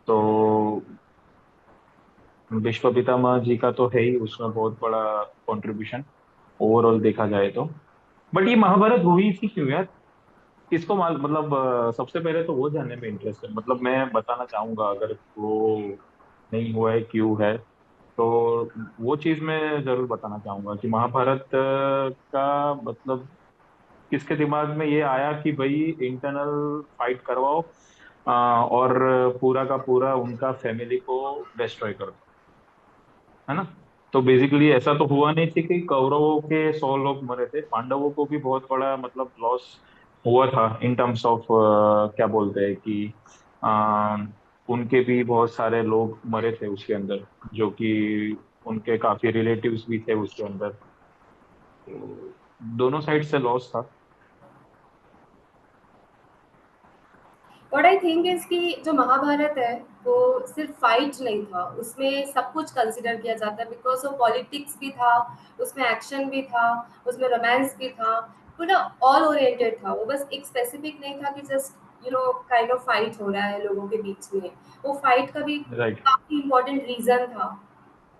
तो विश्व पितामह जी का तो है ही उसमें बहुत बड़ा कंट्रीब्यूशन, ओवरऑल देखा जाए तो। बट ये महाभारत हुई थी क्यों यार? किसको माल मतलब सबसे पहले तो वो जानने में इंटरेस्ट है, मतलब मैं बताना चाहूंगा अगर वो नहीं हुआ है क्यों है, तो वो चीज मैं जरूर बताना चाहूंगा कि महाभारत का मतलब किसके दिमाग में ये आया कि भाई इंटरनल फाइट करवाओ, और पूरा का पूरा उनका फैमिली को डिस्ट्रॉय कर दो, है ना? तो बेसिकली ऐसा तो हुआ नहीं थी कि कौरवों के 100 लोग मरे थे, पांडवों को भी बहुत बड़ा मतलब लॉस हुआ था इन टर्म्स ऑफ क्या बोलते हैं कि अ, उनके भी बहुत सारे लोग मरे थे उसके अंदर, जो कि उनके काफी रिलेटिव्स भी थे उसके अंदर। तो दोनों साइड से लॉस था। व्हाट आई थिंक इज कि जो महाभारत है वो सिर्फ फाइट नहीं था, उसमें सब कुछ कंसिडर किया जाता है बिकॉज वो पॉलिटिक्स भी था, उसमें एक्शन भी था, उसमें रोमांस भी था, पूरा ऑल ओरिएंटेड था। वो बस एक स्पेसिफिक नहीं था कि जस्ट काइंड ऑफ फाइट हो रहा है लोगों के बीच में। वो फाइट का भी राइट। काफी इंपॉर्टेंट रीजन था।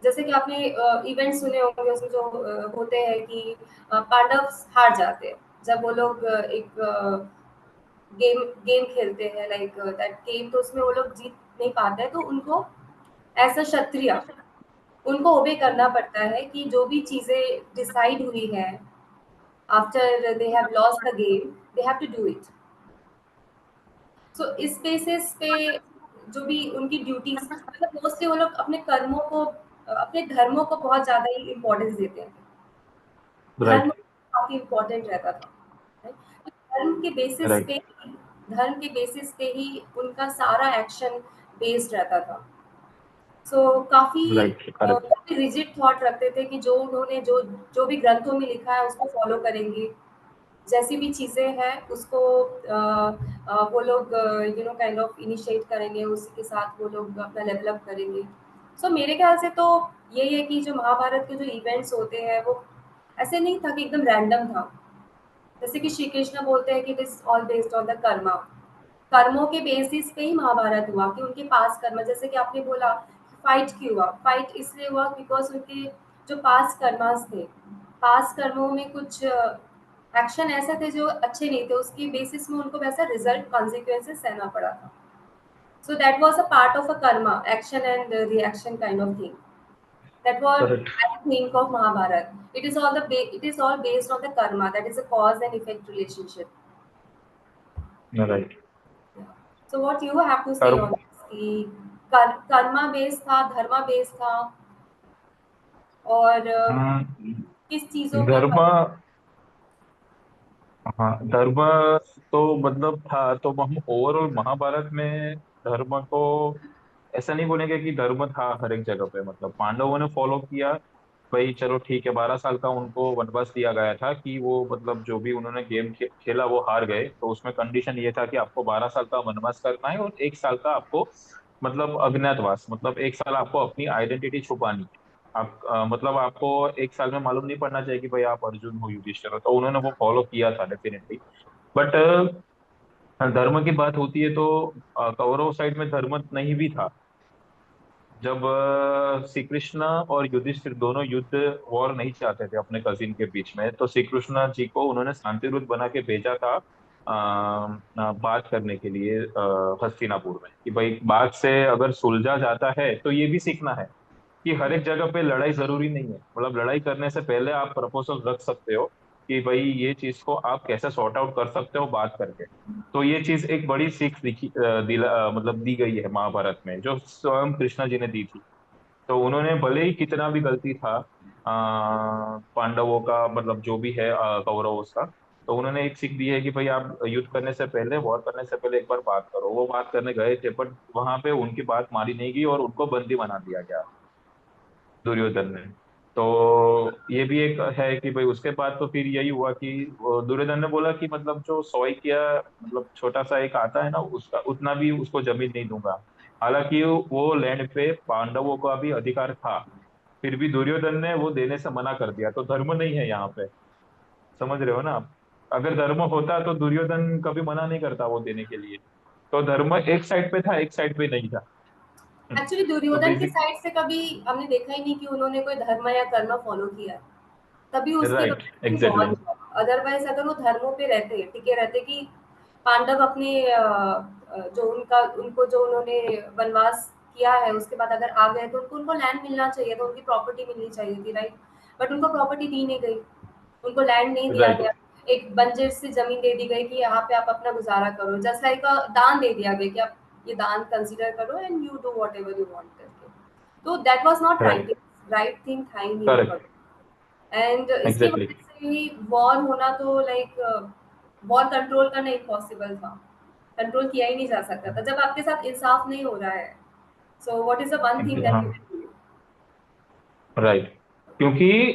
जैसे कि आपने इवेंट सुने होंगे उसमें जो होते हैं कि पांडव हार जाते हैं जब वो लोग एक गेम गेम खेलते हैं, लाइक दैट गेम, तो उसमें वो लोग जीत नहीं पाते हैं, तो उनको एज अ क्षत्रिय उनको ओबे करना पड़ता है कि जो भी चीजें डिसाइड हुई है after they have lost the game, they have to do it. So इस बेसिस पे जो भी उनकी ड्यूटीज, मतलब मोस्टली वो लोग अपने कर्मों को, अपने धर्मों को बहुत ज्यादा ही इम्पोर्टेंस देते हैं। धर्म राइट। काफी इम्पोर्टेंट रहता था, right? तो राइट। धर्म के बेसिस पे ही उनका सारा एक्शन बेस्ड रहता था। सो राइट। करेक्ट। काफी रिजिड थॉट रखते थे कि जो उन्होंने जो जो भी ग्रंथों में लिखा है उसको फॉलो करेंगे। जैसी भी चीजें हैं उसको वो लोग काइंड ऑफ इनिशिएट करेंगे, उसी के साथ वो लोग अपना डेवलप करेंगे। सो मेरे ख्याल से तो यही है कि जो महाभारत के जो इवेंट्स होते हैं वो ऐसे नहीं था कि एकदम रैंडम था। जैसे कि श्री कृष्ण बोलते हैं कि it is all based on the Karma. कर्मों के बेसिस पे ही महाभारत हुआ कि उनके पास कर्म, जैसे कि आपने बोला फाइट क्यों हुआ, फाइट इसलिए हुआ बिकॉज उनके जो पास कर्मास थे, पास कर्मों में कुछ एक्शन ऐसे थे जो अच्छे नहीं थे, उसकी बेसिस में उनको वैसा रिजल्ट कॉन्सिक्वेंसेस सहना पड़ा था। So that was a part of a Karma action and reaction kind of thing. That what correct. I think of Mahabharata. It is all based on the karma. That is a cause and effect relationship. Right. Yeah. So what you have to say कर्म। on this? कि Karma based था, धर्मा based था, और किस चीजों पे धर्म। हाँ, धर्म तो मतलब था, तो हम ओवरऑल महाभारत में धर्म को ऐसा नहीं बोलेंगे कि धर्म था हर एक जगह पे, मतलब पांडवों ने फॉलो किया। भाई चलो ठीक है, 12 साल का उनको वनवास दिया गया था कि वो मतलब जो भी उन्होंने गेम खेला वो हार गए, तो उसमें कंडीशन ये था कि आपको 12 साल का वनवास करना है और 1 साल का आपको मतलब अज्ञातवास, मतलब 1 साल आपको अपनी आइडेंटिटी छुपानी है। आप मतलब आपको 1 साल में मालूम नहीं पड़ना चाहिए कि भाई आप अर्जुन हो, युधिष्ठिर हो, तो उन्होंने वो फॉलो किया था डेफिनेटली। बट धर्म की बात होती है तो कौरव साइड में धर्म नहीं भी था। जब श्री कृष्ण और युधिष्ठिर दोनों युद्ध वॉर नहीं चाहते थे अपने कजिन के बीच में, तो श्री कृष्ण जी को उन्होंने शांति दूत बना के भेजा था बात करने के लिए हस्तिनापुर में, कि भाई बात से अगर सुलझा जाता है तो ये भी सीखना है कि हर एक जगह पे लड़ाई जरूरी नहीं है, मतलब लड़ाई करने से पहले आप प्रपोजल रख सकते हो कि भाई ये चीज को आप कैसे सॉर्ट आउट कर सकते हो बात करके। तो ये चीज एक बड़ी सीख मतलब दी गई है महाभारत में, जो स्वयं कृष्णा जी ने दी थी। तो उन्होंने भले ही कितना भी गलती था पांडवों का, मतलब जो भी है कौरवों का, तो उन्होंने एक सीख दी है कि भाई आप युद्ध करने से पहले, वॉर करने से पहले एक बार बात करो। वो बात करने गए थे बट वहां पे उनकी बात मानी नहीं गई और उनको बंदी बना दिया गया दुर्योधन ने। तो ये भी एक है कि भाई उसके बाद तो फिर यही हुआ कि वो दुर्योधन ने बोला कि मतलब जो सॉय किया, मतलब छोटा सा एक आता है ना, उसका उतना भी उसको जमीन नहीं दूंगा। हालांकि वो लैंड पे पांडवों का भी अधिकार था, फिर भी दुर्योधन ने वो देने से मना कर दिया, तो धर्म नहीं है यहाँ पे। समझ रहे हो ना आप? अगर धर्म होता तो दुर्योधन कभी मना नहीं करता वो देने के लिए। तो धर्म एक साइड पे था, एक साइड पे नहीं था। एक्चुअली तो दुर्योधन के बेसिक साइड से कभी हमने देखा ही नहीं कि उन्होंने कोई धर्म या कर्म फॉलो किया है। तभी उसकी राइट, वजह से एग्जैक्टली। वॉर हुआ। अदरवाइज अगर वो धर्मों पे रहते, टिके रहते कि पांडव अपने जो उनका उनको जो उन्होंने वनवास किया है उसके बाद अगर आ गए तो उनको उनको लैंड मिलना चाहिए था, उनकी प्रॉपर्टी मिलनी चाहिए थी, राइट? बट उनको प्रॉपर्टी दी नहीं गई, उनको लैंड नहीं दिया राइट, गया। एक बंजर सी जमीन दे दी गई कि यहाँ पे आप अपना गुजारा करो, जस्ट लाइक दान दे दिया गया कि आप ये दान कंसिडर करो and you do what ever you want करके। तो that was not right, right thing था ही नहीं वो करेक्ट, कभी। एंड इसकी एग्जैक्टली। वजह से ही वॉर होना तो लाइक वॉर कंट्रोल करना इम्पॉसिबल था, कंट्रोल किया ही नहीं जा सकता था जब आपके साथ इंसाफ नहीं हो रहा है। So what is the one thing that हाँ, यू कैन डू? राइट। क्योंकि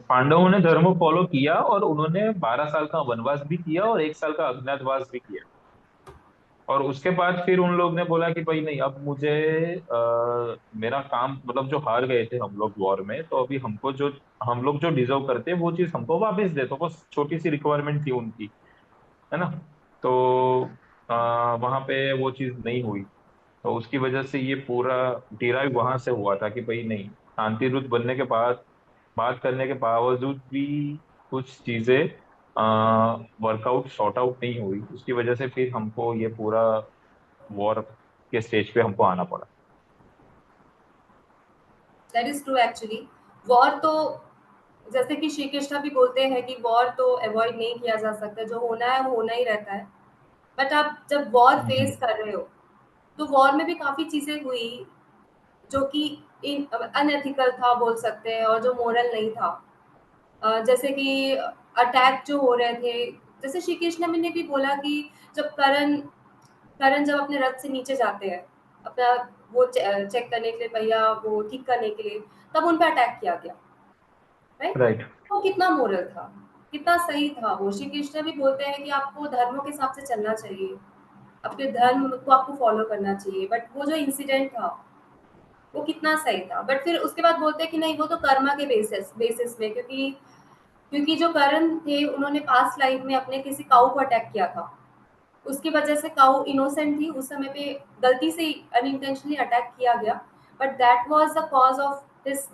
पांडवों ने धर्म फॉलो किया और उन्होंने 12 साल का वनवास भी किया और 1 साल का अज्ञातवास भी किया। और उसके बाद फिर उन लोग ने बोला कि भाई नहीं, अब मुझे मेरा काम मतलब जो हार गए थे हम लोग वॉर में, तो अभी हमको जो हम लोग जो डिजर्व करते हैं वो चीज हमको वापस दे। तो बस छोटी सी रिक्वायरमेंट थी उनकी, है ना। तो वहां पे वो चीज नहीं हुई। तो उसकी वजह से ये पूरा डिराइव वहां से हुआ था कि भाई नहीं, शांति दूत बनने के बाद बात करने के बावजूद भी कुछ चीजें वर्कआउट सॉर्ट आउट नहीं हुई। उसकी वजह से फिर हमको ये पूरा वॉर के स्टेज पे हमको आना पड़ा। That is true actually. War तो जैसे कि श्री कृष्ण भी बोलते हैं कि वॉर तो अवॉइड नहीं किया जा सकता, जो होना है वो होना ही रहता है। बट आप जब वॉर फेस कर रहे हो तो वॉर में भी काफी चीजें हुई जो कि अनएथिकल था बोल सकते हैं और जो मोरल नहीं था। जैसे कि अटैक जो हो रहे थे, जैसे श्री कृष्ण ने भी बोला कि जब करण करण जब अपने रथ से नीचे जाते हैं अपना वो चेक करने के लिए, पहिया वो ठीक करने के लिए, तब उन पर अटैक किया गया, राइट? राइट। वो कितना मोरल था, कितना सही था। वो श्री कृष्ण भी बोलते हैं कि आपको धर्मों के हिसाब से चलना चाहिए, अपने धर्म को आपको फॉलो करना चाहिए। बट वो जो इंसिडेंट था वो कितना सही था। बट फिर उसके बाद बोलते हैं कि नहीं, वो तो कर्मा के बेसिस बेसिस में, क्योंकि क्योंकि जो करण थे उन्होंने पास्ट लाइफ में अपने किसी काऊ को अटैक किया था, उसकी वजह से काऊ इनोसेंट थी उस समय पे, गलती से अनइंटेंशनली अटैक किया गया। But that was the cause of this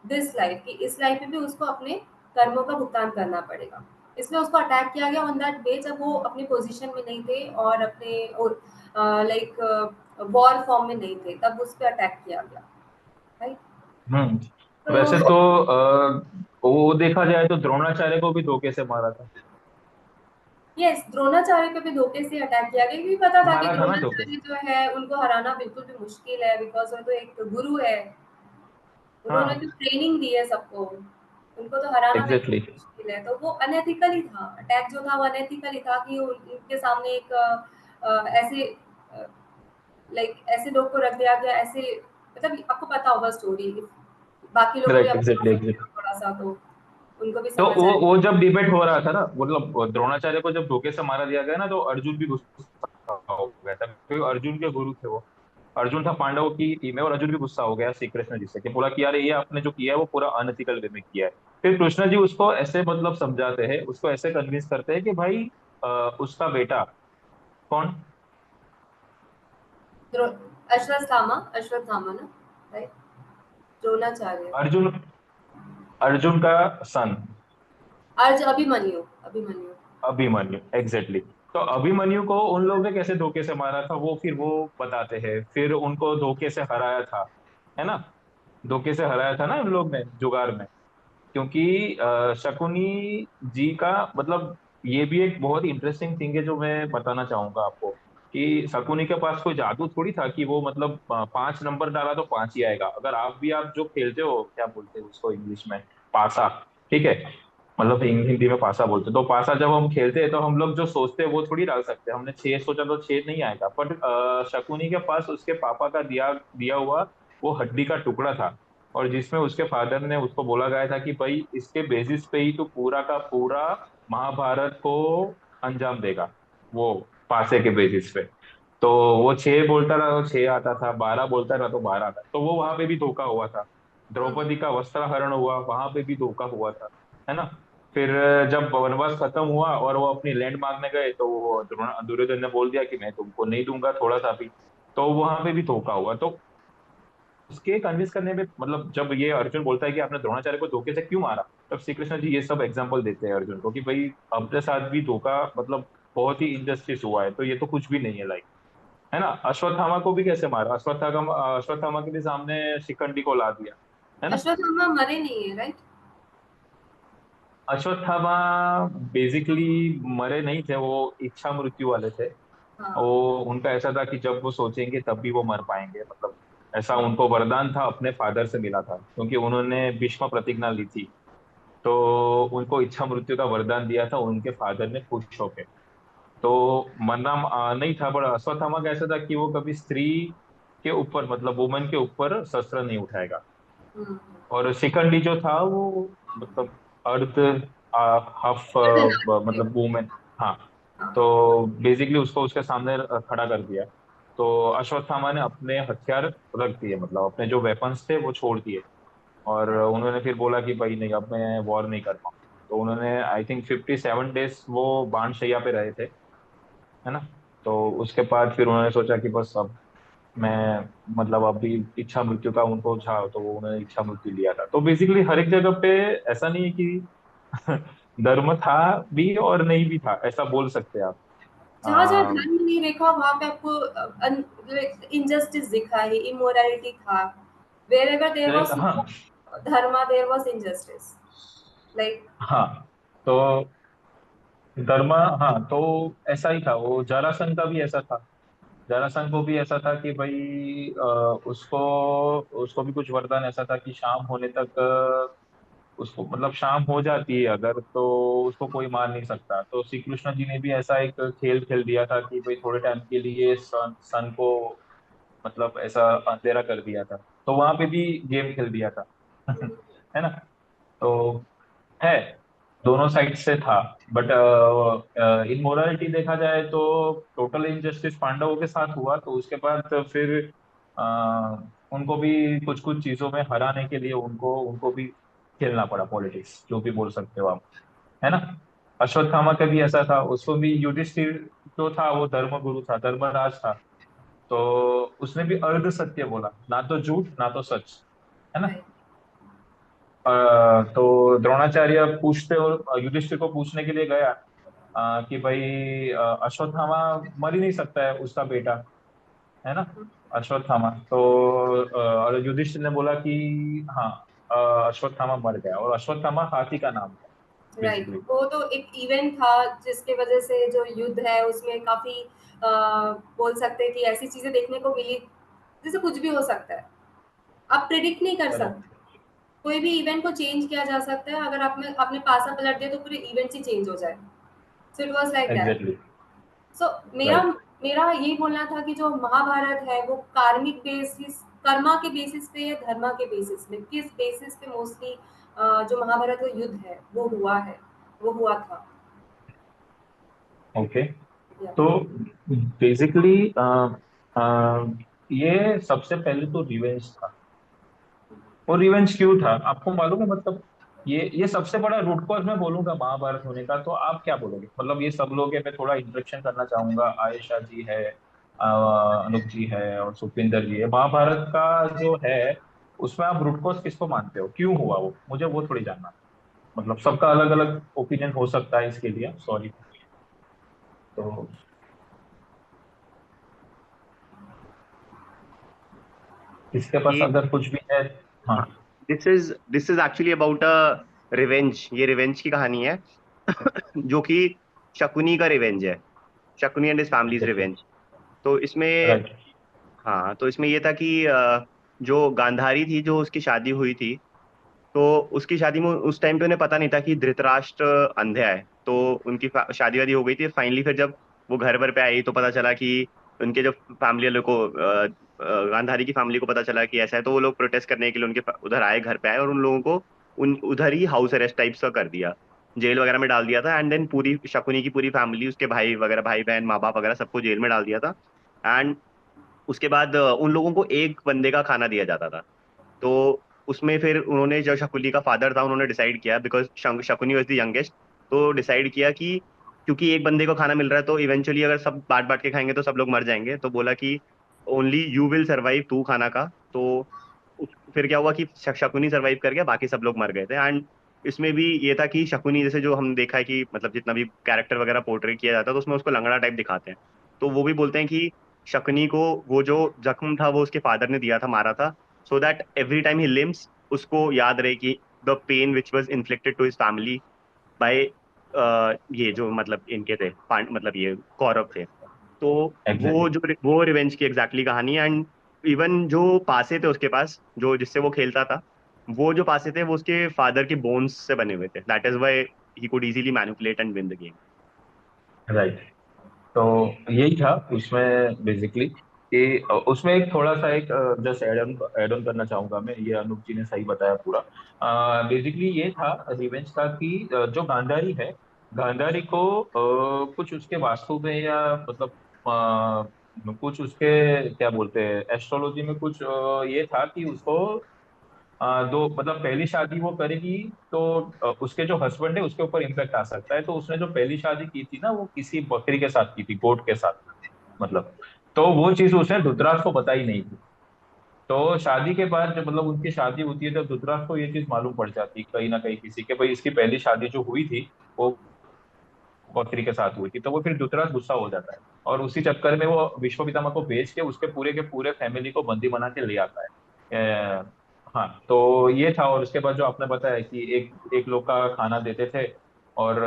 this life कि इस लाइफ में भी उसको अपने कर्मों का भुगतान करना पड़ेगा। इसलिए उसको अटैक किया गया ऑन दैट डे जब वो अपनी पोजीशन में नहीं थे और अपने लाइक वॉर फॉर्म में नहीं थे, तब उस पर अटैक किया गया, राइट? तो वैसे तो वो देखा जाए तो द्रोणाचार्य को भी धोखे से मारा था। यस, द्रोणाचार्य पे भी धोखे से अटैक किया गया क्योंकि पता था कि मारा था ना धोखे द्रोणाचार्य से। जो है उनको हराना बिल्कुल भी मुश्किल है, बिकॉज वो तो एक गुरु है। उन्होंने हाँ, जो ट्रेनिंग दी है सबको, उनको तो हराना बिल्कुल एग्जैक्टली। भी मुश्किल है। तो वो अनएथिकल ही था, अटैक जो था वो अनएथिकल ही था कि उनके सामने एक ऐसे ऐसे लोग को रख दिया गया ऐसे। मतलब आपको पता होगा स्टोरी, बाकी लोगों को भी राइट, आप बता एग्जैक्टली, सकते हो एग्जैक्टली। थोड़ा सा, तो उनको भी तो समझ वो आए। वो जब डिबेट हो रहा था ना, मतलब द्रोणाचार्य को जब धोखे से मारा दिया गया ना, तो अर्जुन भी गुस्सा हो गया था क्योंकि अर्जुन के गुरु थे वो। अर्जुन था पांडवों की टीम में और अर्जुन भी गुस्सा हो गया श्री कृष्ण जी से कि बोला कि यार ये आपने जो किया है वो पूरा अनएथिकल वे में किया है। फिर कृष्ण जी उसको ऐसे मतलब समझाते हैं, उसको ऐसे कन्विंस करते हैं कि भाई उसका बेटा कौन। द्रो- अश्वत्थामा ना, राइट? द्रोणाचार्य, अर्जुन, अर्जुन का सन अर्ज अभिमन्यु, अभिमन्यु। अभिमन्यु, एग्जैक्टली। तो अभिमन्यु को उन लोगों ने कैसे धोखे से मारा था वो फिर वो बताते हैं। फिर उनको धोखे से हराया था, है ना। धोखे से हराया था ना उन लोग ने जुगार में। क्योंकि शकुनी जी का मतलब ये भी एक बहुत ही इंटरेस्टिंग थिंग है जो मैं बताना चाहूंगा आपको, कि शकुनी के पास कोई जादू थोड़ी था कि वो मतलब 5 नंबर डाला तो 5 ही आएगा। अगर आप भी आप जो खेलते हो, क्या बोलते हैं उसको इंग्लिश में, पासा, ठीक है, मतलब हिंदी में पासा बोलते हैं। तो पासा जब हम खेलते हैं तो हम लोग जो सोचते हैं वो थोड़ी डाल सकते हैं। हमने 6 सोचा तो 6 नहीं आएगा, बट शकुनी के पास उसके पापा का दिया दिया हुआ वो हड्डी का टुकड़ा था, और जिसमें उसके फादर ने उसको बोला गया था कि भाई इसके बेसिस पे ही तो पूरा का पूरा महाभारत को अंजाम देगा, वो पासे के बेसिस पे। तो वो 6 बोलता था तो 6 आता था, 12 बोलता था तो 12 आता। तो वो वहां पे भी धोखा हुआ था। द्रौपदी का वस्त्रहरण हुआ, वहां पे भी धोखा हुआ था, है ना। फिर जब वनवास खत्म हुआ और वो अपनी लैंड मांगने गए तो वो दुर्योधन ने बोल दिया कि मैं तुमको नहीं दूंगा थोड़ा सा भी। तो वहां पे भी धोखा हुआ। तो उसके कन्विंस करने में, मतलब जब ये अर्जुन बोलता है कि आपने द्रोणाचार्य को धोखे से क्यों मारा, तब श्री कृष्ण जी ये सब एग्जाम्पल देते हैं अर्जुन को कि भाई अपने साथ भी धोखा, मतलब बहुत ही इनजस्टिस हुआ है, तो ये तो कुछ भी नहीं है, लाइक, है ना। अश्वत्थामा को भी कैसे मारा, अश्वत्थामा के भी सामने शिखंडी को ला दिया, है ना। अश्वत्थामा मरे नहीं है, राइट? अश्वत्थामा बेसिकली मरे नहीं थे, वो इच्छा मृत्यु वाले थे। वो, हाँ। उनका ऐसा था कि जब वो सोचेंगे तब भी वो मर पाएंगे, मतलब ऐसा हाँ। उनको वरदान था, अपने फादर से मिला था, क्योंकि उन्होंने भीष्म प्रतिज्ञा ली थी। तो उनको इच्छा मृत्यु का वरदान दिया था उनके फादर ने, खुश होके। तो मरना नहीं था, बड़ा अश्वत्थामा का ऐसा था कि वो कभी स्त्री के ऊपर, मतलब वुमन के ऊपर शस्त्र नहीं उठाएगा। हम्म। और शिखंडी जो था वो, मतलब अर्ध हाफ, अर्धनारी थे। मतलब वुमेन। हाँ। हाँ। तो बेसिकली उसको उसके सामने खड़ा कर दिया। तो अश्वत्थामा ने अपने हथियार रख दिए, मतलब अपने जो वेपन्स थे वो छोड़ दिए। और राइट। उन्होंने फिर बोला कि भाई नहीं, अब मैं वॉर नहीं कर पाऊंगा। तो उन्होंने आई थिंक 57 डेज वो बाणशैया पे रहे थे, है ना। तो उसके बाद फिर उन्होंने सोचा कि बस अब मैं, मतलब अभी इच्छा मृत्यु का उनको था, तो वो उन्होंने इच्छा मृत्यु लिया था। तो बेसिकली हर एक जगह पे ऐसा नहीं है कि धर्म था भी और नहीं भी था, ऐसा बोल सकते हैं आप। जहाँ जहाँ धर्म नहीं देखा वहां पे आपको इनजस्टिस दिखा है, इमोरालिटी था। wherever there was no हाँ dharma there was injustice, like। हाँ। तो धर्म, हाँ, तो ऐसा ही था, वो जरासंध का भी ऐसा था। जरासंध को भी ऐसा था कि भाई उसको उसको भी कुछ वरदान ऐसा था कि शाम होने तक उसको, मतलब शाम हो जाती है अगर, तो उसको कोई मार नहीं सकता। तो श्री कृष्ण जी ने भी ऐसा एक खेल खेल दिया था कि भाई थोड़े टाइम के लिए सन को, मतलब ऐसा अंधेरा कर दिया था। तो वहां पे भी गेम खेल दिया था। है ना। तो है, दोनों साइड से था। बट इन मोरालिटी देखा जाए तो टोटल इनजस्टिस पांडवों के साथ हुआ, तो उसके बाद फिर अ, उनको भी कुछ कुछ चीजों में हराने के लिए उनको उनको भी खेलना पड़ा पॉलिटिक्स, जो भी बोल सकते हो आप, है ना। अश्वत्थामा का भी ऐसा था, उसको भी युधिष्ठिर जो था वो धर्मगुरु था, धर्मराज था। तो उसने भी अर्ध सत्य बोला, ना तो झूठ ना तो सच, है ना। राइट। तो द्रोणाचार्य पूछते, और युधिष्ठिर को पूछने के लिए गया कि भाई अश्वत्थामा मर ही नहीं सकता है, उसका बेटा, है ना, अश्वत्थामा। तो युधिष्ठिर ने बोला कि हाँ, अश्वत्थामा मर गया, और अश्वत्थामा हाथी का नाम था राइट, बेसिकली। वो तो एक इवेंट था जिसके वजह से जो युद्ध है उसमें काफी बोल सकते हैं कि ऐसी चीजें देखने को मिली जिससे कुछ भी हो सकता है। आप प्रिडिक्ट नहीं कर सकते। करेक्ट। कोई भी इवेंट को चेंज किया जा सकता है, अगर आपने आपने पासा पलट दिया तो पूरे इवेंट्स ही चेंज हो जाए। So it was like that. Exactly. So मेरा राइट। मेरा यही बोलना था कि जो महाभारत है वो कार्मिक बेसिस, कर्मा के बेसिस पे या धर्मा के बेसिस में, किस बेसिस पे मोस्टली जो महाभारत का युद्ध है वो हुआ है, वो हुआ था। ओके। या। तो बेसिकली ये सबसे पहले तो रिवेंज था। और रिवेंज क्यों था आपको मालूम है, मतलब ये सबसे बड़ा रूट कॉज मैं बोलूंगा महाभारत होने का, तो आप क्या बोलोगे? मतलब ये सब लोग हैं, मैं थोड़ा इंट्रोडक्शन करना चाहूंगा। आयशा जी है, अनूप जी है, और सुखविंदर जी है। महाभारत का जो है उसमें आप रूट कॉज किसको मानते हो, क्यों हुआ वो, मुझे वो थोड़ी जानना है। मतलब सबका अलग अलग ओपिनियन हो सकता है इसके लिए, सॉरी। तो किसके पास कि अगर कुछ भी है। हाँ। This is actually about a revenge. ये रिवेंज की कहानी है जो कि शकुनी का रिवेंज है। Shakuni and his families revenge. तो इसमें, राइट। हाँ, तो इसमें ये था कि जो गांधारी थी, जो उसकी शादी हुई थी, तो उसकी शादी में उस टाइम पे उन्हें पता नहीं था कि धृतराष्ट्र अंधा है। तो उनकी शादी वादी हो गई थी। फाइनली फिर जब वो घर पर पे आई तो पता चला कि उनके जो फैमिली वालों को, गांधारी की फैमिली को पता चला कि ऐसा है, तो वो लोग प्रोटेस्ट करने के लिए उनके उधर आए, घर पे आए, और उन लोगों को उन उधर ही हाउस अरेस्ट टाइप्स का कर दिया, जेल वगैरह में डाल दिया था। एंड देन पूरी शकुनी की पूरी फैमिली, उसके भाई वगैरह, भाई बहन, माँ बाप वगैरह, सबको जेल में डाल दिया था। एंड उसके बाद उन लोगों को एक बंदे का खाना दिया जाता था। तो उसमें फिर उन्होंने, जो शकुनी का फादर था, उन्होंने डिसाइड किया, because Shakuni was the youngest, तो डिसाइड किया कि क्योंकि एक बंदे को खाना मिल रहा है तो इवेंचुअली अगर सब बांट बांट के खाएंगे तो सब लोग मर जाएंगे। तो बोला कि ओनली यू विल सर्वाइव, तू खाना का। तो फिर क्या हुआ कि शकुनी सर्वाइव कर गया, बाकी सब लोग मर गए थे। एंड इसमें भी ये था कि शकुनी, जैसे जो हमने देखा है कि मतलब जितना भी कैरेक्टर वगैरह पोर्ट्रे किया जाता है तो उसमें उसको लंगड़ा टाइप दिखाते हैं। तो वो भी बोलते हैं कि शकुनी को वो जो जख्म था वो उसके फादर ने दिया था, मारा था, so that every time he limps उसको याद रहे कि the pain which was inflicted to his family by ये जो मतलब इनके थे मतलब ये कौरव थे। तो एग्जैक्टली। वो रिवेंज की एग्जैक्टली कहानी है। एंड इवन जो पासे थे उसके पास, जो जिससे वो खेलता था, वो जो पासे थे वो उसके फादर के बोन्स से बने हुए थे, that is why he could easily manipulate and win the game. Right. तो यही था उसमें बेसिकली कि उसमें एक थोड़ा सा एक जस्ट एड ऑन करना चाहूंगा मैं, ये अनूप जी ने सही बताया पूरा। बेसिकली ये था रिवेंज का कि जो गांधारी है, गांधारी को कुछ उसके वास्तु में या मतलब कुछ उसके क्या बोलते हैं एस्ट्रोलॉजी में कुछ ये था कि उसको दो मतलब पहली शादी वो करेगी तो उसके जो हस्बैंड है उसके ऊपर इम्पैक्ट आ सकता है। तो उसने जो पहली शादी की थी ना वो किसी बकरी के साथ की थी, गोट के साथ मतलब। तो वो चीज उसने धृतराष्ट्र को बताई नहीं थी। तो शादी के बाद जब मतलब उनकी शादी होती है तब धृतराष्ट्र को ये चीज मालूम पड़ जाती है कहीं ना कहीं किसी के, भाई इसकी पहली शादी जो हुई थी वो बकरी के साथ हुई थी। तो वो फिर धृतराष्ट्र गुस्सा हो जाता है और उसी चक्कर में वो विश्व पितामह को बेच के उसके पूरे के पूरे फैमिली को बंदी बना के ले आता है। हाँ तो ये था। और उसके बाद जो आपने बताया कि एक एक लोग का खाना देते थे और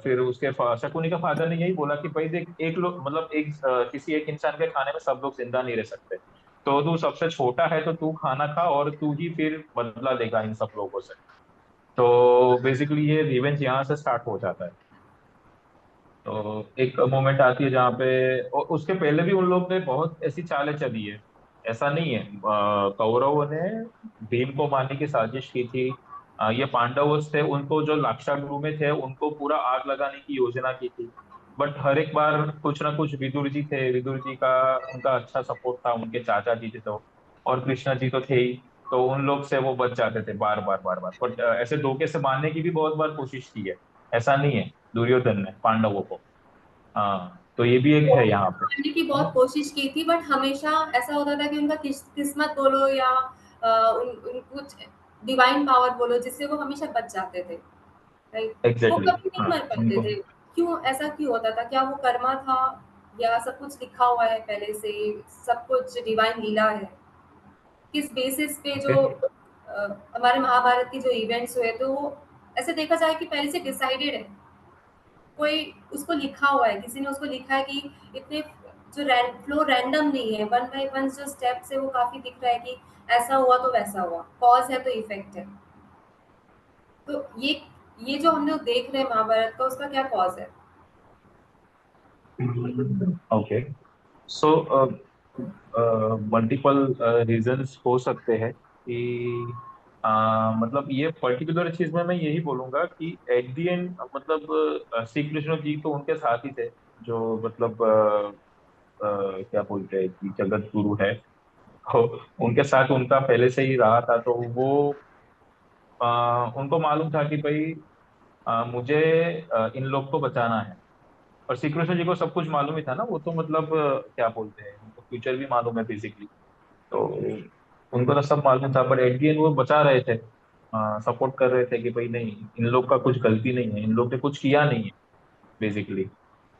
फिर उसके शकुनी का फादर ने यही बोला कि भाई देख एक लोग मतलब किसी एक इंसान के खाने में सब लोग जिंदा नहीं रह सकते। तो तू सबसे छोटा है तो तू खाना खा और तू ही फिर बदला लेगा इन सब लोगों से। तो बेसिकली ये रिवेंज यहाँ से स्टार्ट हो जाता है। तो एक मोमेंट आती है जहाँ पे और उसके पहले भी उन लोग ने बहुत ऐसी चालें चली है, ऐसा नहीं है। कौरवों ने भीम को मारने की साजिश की थी। ये पांडव थे उनको जो लाक्षागृह में थे उनको पूरा आग लगाने की योजना की थी। बट हर एक बार कुछ ना कुछ विदुर जी थे, विदुर जी का उनका अच्छा सपोर्ट था, उनके चाचा जी थे तो, और कृष्ण जी तो थे ही। तो उन लोग से वो बच जाते थे बार बार बार बार। बट ऐसे धोखे से मारने की भी बहुत बार कोशिश की है, ऐसा नहीं है, दुर्योधन ने पांडवों को। हाँ तो ये भी एक है यहाँ पे। करने की बहुत कोशिश की थी बट हमेशा ऐसा होता था कि उनका किस्मत बोलो या उन कुछ डिवाइन पावर बोलो जिससे वो हमेशा बच जाते थे, राइट। वो एग्जैक्टली कभी नहीं हाँ मर पाते उनको। थे। क्यों ऐसा क्यों होता था? क्या वो कर्मा था या सब कुछ लिखा हुआ है पहले से, सब कुछ डिवाइन लीला है? किस बेसिस पे ओके। जो हमारे महाभारत के जो इवेंट्स हुए तो वो ऐसे देखा जाए कि पहले से डिसाइडेड है, कोई उसको लिखा हुआ है, किसी ने उसको लिखा है कि इतने जो फ्लो रैंडम नहीं है, वन बाय वन जो स्टेप्स है वो काफी दिख रहा है कि ऐसा हुआ तो वैसा हुआ, कॉज है तो इफेक्ट है। तो ये जो हम लोग देख रहे हैं महाभारत का उसका क्या कॉज है? ओके। सो मल्टीपल रीजंस हो सकते हैं कि मतलब ये पर्टिकुलर चीज में मैं यही बोलूंगा कि एट दी एंड मतलब श्री कृष्ण जी तो उनके साथ ही थे, जो मतलब क्या बोलते हैं कि जगत गुरु है। तो उनके साथ उनका पहले से ही रहा था तो वो उनको मालूम था कि भाई मुझे इन लोग को बचाना है। और श्री कृष्ण जी को सब कुछ मालूम ही था ना, वो तो मतलब क्या बोलते हैं उनको फ्यूचर भी मालूम है बेसिकली। तो उनको तो सब मालूम था, पर एट दी एंड वो बचा रहे थे, सपोर्ट कर रहे थे कि भाई नहीं इन लोग का कुछ गलती नहीं है, इन लोग ने कुछ किया नहीं है बेसिकली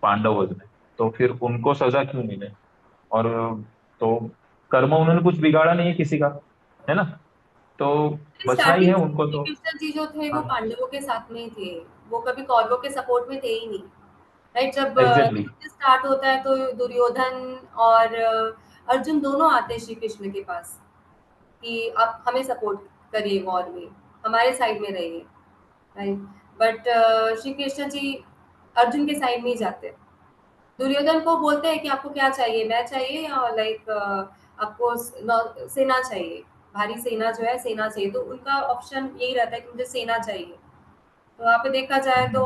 पांडवों ने। तो फिर उनको सजा क्यों मिले? और तो कर्म उन्होंने कुछ बिगाड़ा नहीं है किसी का, है ना? तो बचना ही है स्टार्टिंग से उनको श्री तो। कृष्ण जी जो थे वो हाँ पांडवों के साथ में ही थे, वो कभी कौरवों के सपोर्ट में थे ही नहीं, राइट। जब एग्जैक्टली। युद्ध स्टार्ट होता है तो दुर्योधन और अर्जुन दोनों आते हैं श्री कृष्ण के पास कि आप हमें सपोर्ट करिए, वॉर में हमारे साइड में रहिए, राइट। बट श्री कृष्ण जी अर्जुन के साइड नहीं जाते। दुर्योधन को बोलते हैं कि आपको क्या चाहिए, मैं चाहिए या लाइक आपको सेना चाहिए, भारी सेना जो है सेना चाहिए। तो उनका ऑप्शन यही रहता है कि मुझे सेना चाहिए। तो वहाँ पे देखा जाए तो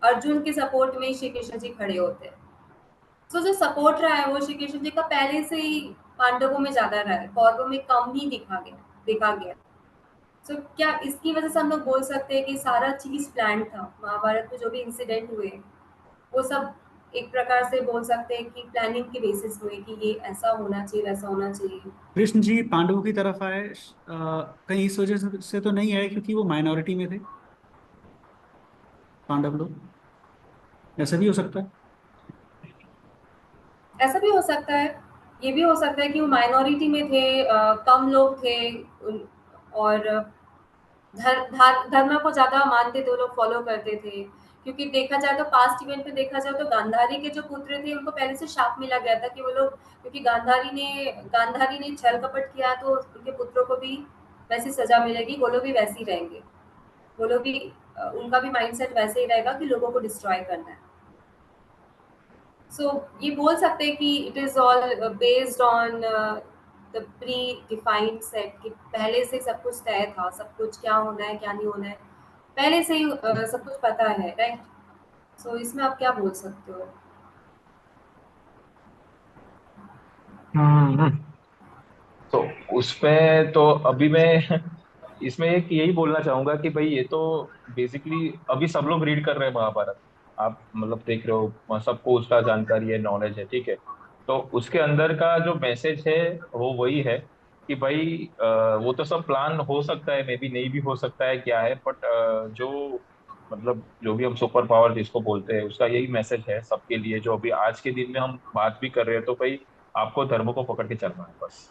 अर्जुन के सपोर्ट में ही श्री कृष्ण जी खड़े होते हैं। तो जो सपोर्ट रहा है वो श्री कृष्ण जी का पहले से ही पांडवों में ज्यादा रहा है, कौरवों में कम ही देखा गया। तो क्या इसकी वजह से हम लोग बोल सकते हैं कि सारा चीज प्लान था, महाभारत में जो भी इंसिडेंट हुए वो सब एक प्रकार से बोल सकते हैं कि प्लानिंग के बेसिस पे कि ये ऐसा होना चाहिए, वैसा होना चाहिए। कृष्ण जी पांडवों की तरफ आए, कहीं इस वजह से तो नहीं आए क्योंकि वो माइनॉरिटी में थे पांडव लोग? ऐसा भी हो सकता है। ऐसा भी हो सकता है, ये भी हो सकता है कि वो माइनॉरिटी में थे, कम लोग थे और धर्म को ज्यादा मानते थे, वो लोग फॉलो करते थे। क्योंकि देखा जाए तो पास्ट इवेंट में देखा जाए तो गांधारी के जो पुत्र थे उनको पहले से शाप मिला गया था कि वो लोग, क्योंकि गांधारी ने छल कपट किया तो उनके पुत्रों को भी वैसी सजा मिलेगी, वो लोग भी वैसे ही रहेंगे। वो लोग भी उनका भी माइंडसेट वैसे ही रहेगा कि लोगों को डिस्ट्रॉय करना है। सो ये बोल सकते हैं कि it is all based on the pre defined set, कि पहले से सब कुछ तय था, सब कुछ क्या होना है क्या नहीं होना है पहले से ही सब कुछ पता है, राइट? सो इसमें आप क्या बोल सकते हो? हम्म। तो उसमें तो अभी मैं इसमें एक यही बोलना चाहूंगा कि भाई ये तो बेसिकली अभी सब लोग रीड कर रहे हैं महाभारत। आप मतलब देख रहे हो, सबको उसका जानकारी है, नॉलेज है, ठीक है। तो उसके अंदर का जो मैसेज है वो वही है कि भाई वो तो सब प्लान हो सकता है, मे बी नहीं भी हो सकता है, क्या है, बट जो मतलब जो भी हम सुपर पावर जिसको बोलते हैं उसका यही मैसेज है सबके लिए, जो अभी आज के दिन में हम बात भी कर रहे हैं। तो भाई आपको धर्म को पकड़ के चलना है बस।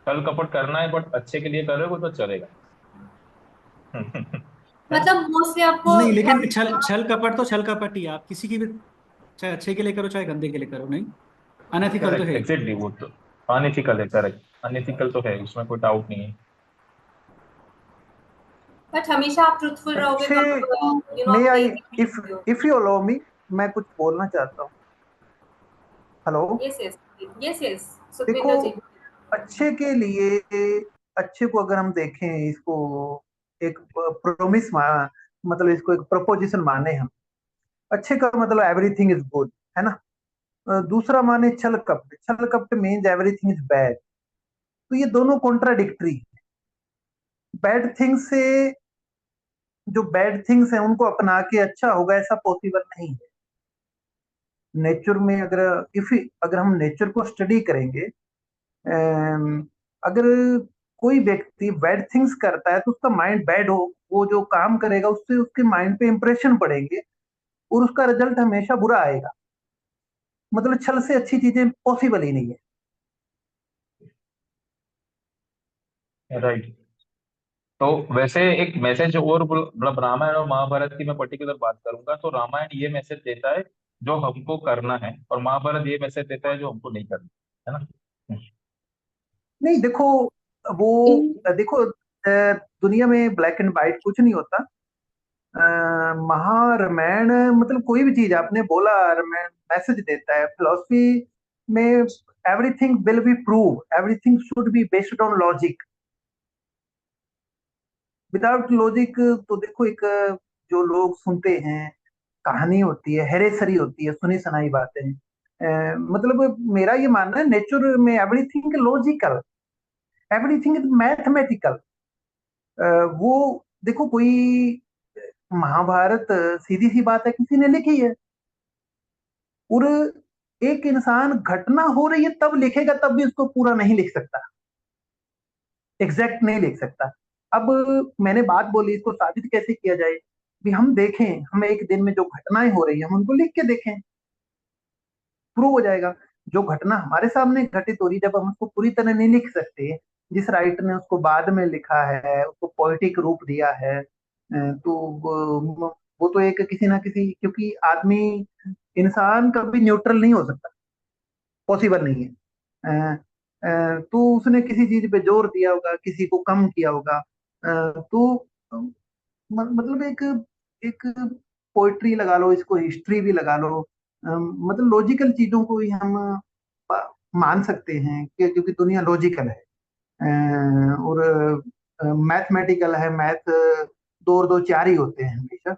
छल कपट करना है बट अच्छे के लिए करोगे तो चलेगा। है ना? मतलब मोस्टली आपको नहीं, लेकिन छल छल कपट तो छल कपट ही है। आप किसी की भी, चाहे अच्छे के लिए करो चाहे गंदे के लिए करो, नहीं अनएथिकल तो करेक्ट, है ही। एग्जैक्टली, वो तो अनएथिकल है, करेक्ट, अनएथिकल तो है, उसमें कोई डाउट नहीं है। बट हमेशा आप ट्रूथफुल रहोगे अच्छे, तो आप मे अपने आई, इफ एथिक्स हो। इफ यू अलाउ मी, मैं कुछ बोलना चाहता हूँ। Hello. Yes yes, yes yes, देखो, सुखविंदर जी। अच्छे के लिए, अच्छे को अगर हम देखें इसको एक प्रोमिस मतलब इसको एक प्रपोजिशन माने हम, अच्छे का मतलब एवरीथिंग इज गुड, है ना। दूसरा माने छल कपट, छल कपट मीन्स एवरीथिंग इज बैड। तो ये दोनों कॉन्ट्राडिक्टरी। बैड थिंग्स से, जो बैड थिंग्स हैं उनको अपना के अच्छा होगा ऐसा पॉसिबल नहीं है। नेचर में अगर हम नेचर को स्टडी करेंगे, अगर कोई व्यक्ति बैड थिंग्स करता है तो उसका माइंड बैड हो, वो जो काम करेगा उससे उसके माइंड पे इंप्रेशन पड़ेंगे और उसका रिजल्ट हमेशा बुरा आएगा। मतलब छल से अच्छी चीजें पॉसिबल ही नहीं है। राइट। तो वैसे एक मैसेज और मतलब रामायण और महाभारत की मैं पर्टिकुलर बात करूंगा तो रामायण ये मैसेज देता है जो हमको करना है, और महाभारत ये मैसेज देता है जो हमको नहीं करना, है ना? नहीं, देखो, वो देखो, दुनिया में ब्लैक एंड व्हाइट कुछ नहीं होता। महारामायण मतलब कोई भी चीज आपने बोला, रामायण मैसेज देता है फिलोसफी में। Everything will be prove, everything should be based on logic. Without logic तो देखो, एक जो लोग सुनते हैं, कहानी होती है, हेरेसरी होती है, सुनी सुनाई बातें। मतलब मेरा ये मानना है नेचर में everything logical, everything is mathematical. वो देखो, कोई महाभारत सीधी सी बात है, किसी ने लिखी है। और एक इंसान घटना हो रही है तब लिखेगा, तब भी उसको पूरा नहीं लिख सकता, एग्जैक्ट नहीं लिख सकता। अब मैंने बात बोली, इसको साबित कैसे किया जाए? भी हम देखें, हम एक दिन में जो घटनाएं हो रही है हम उनको लिख के देखें, प्रूव हो जाएगा। जो घटना हमारे सामने घटित हो रही है, जब हम उसको पूरी तरह नहीं लिख सकते, जिस राइटर ने उसको बाद में लिखा है, उसको पोएटिक रूप दिया है, तो वो तो एक किसी ना किसी, क्योंकि आदमी, इंसान कभी न्यूट्रल नहीं हो सकता, पॉसिबल नहीं है। तो उसने किसी चीज पे जोर दिया होगा, किसी को कम किया होगा। तो मतलब एक एक पोइट्री लगा लो, इसको हिस्ट्री भी लगा लो। मतलब लॉजिकल चीजों को ही हम मान सकते हैं क्योंकि दुनिया लॉजिकल है। और मैथमेटिकल है, मैथ दो और दो चार ही होते हैं हमेशा।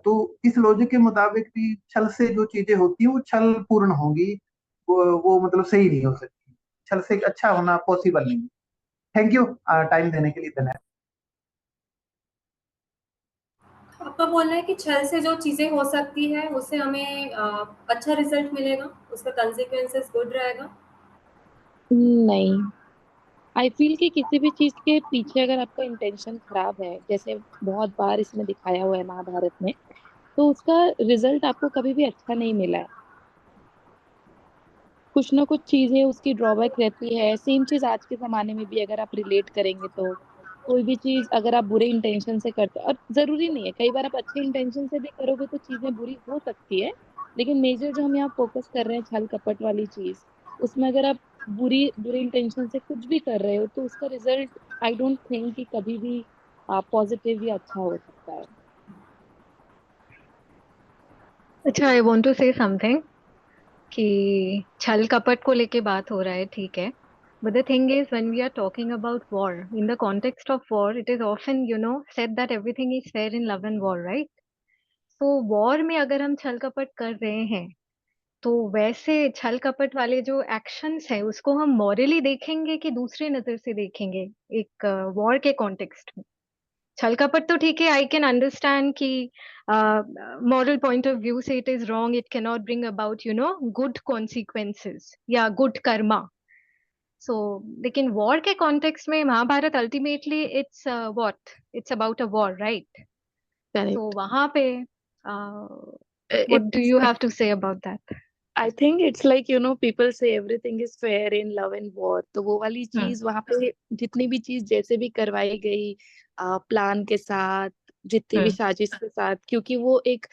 तो इस लॉजिक के मुताबिक भी छल से जो चीजें होती हैं वो छल पूर्ण होंगी। वो मतलब सही नहीं हो सकती, छल से अच्छा होना पॉसिबल नहीं। थैंक यू टाइम देने के लिए, धन्यवाद। आपका बोलना है कि छल से जो चीजें हो सकती है उससे हमें अच्छा रिजल्ट मिलेगा, उसका कंसिक्वेंसेस गुड रहेगा। नहीं, आई फील कि किसी भी चीज के पीछे अगर आपका इंटेंशन खराब है, जैसे बहुत बार इसमें दिखाया हुआ है महाभारत में, तो उसका रिजल्ट आपको कभी भी अच्छा नहीं मिला है। कुछ ना कुछ चीजें उसकी ड्रॉबैक रहती है। सेम चीज आज के जमाने में भी अगर आप रिलेट करेंगे तो कोई भी चीज अगर आप बुरे इंटेंशन से करते हो, और जरूरी नहीं है, कई बार आप अच्छे इंटेंशन से भी करोगे तो चीजें बुरी हो सकती है, लेकिन मेजर जो हम यहाँ फोकस कर रहे हैं छल कपट वाली चीज, उसमें अगर आप बुरे इंटेंशन से कुछ भी कर रहे हो तो उसका रिजल्ट आई डोंट थिंक कि कभी भी पॉजिटिव या अच्छा हो सकता है। अच्छा, I want to say something कि छल कपट को लेके बात हो रहा है, ठीक है, but the thing is when we are talking about war, in the context of war, it is often said that everything is fair in love and war, right? तो वॉर में अगर हम छल कपट कर रहे हैं तो वैसे छल कपट वाले जो एक्शंस है उसको हम मॉरली देखेंगे कि दूसरे नजर से देखेंगे एक वॉर के कॉन्टेक्स्ट में? छल कपट तो ठीक है, आई कैन अंडरस्टैंड कि मॉरल पॉइंट ऑफ व्यू से it is wrong, it can not bring about good consequences या गुड कर्मा। सो लेकिन वॉर के कॉन्टेक्स्ट में Mahabharat ultimately it's what, it's about a war, right? So correct. वहां पे what do you have to say about that? I think it's like people say everything is fair in love and war, तो वो वाली हम्म। चीज वहां पे जितनी भी चीज जैसे भी करवाई गई प्लान के साथ, जितनी भी हम्म। साजिश के साथ, क्योंकि वो एक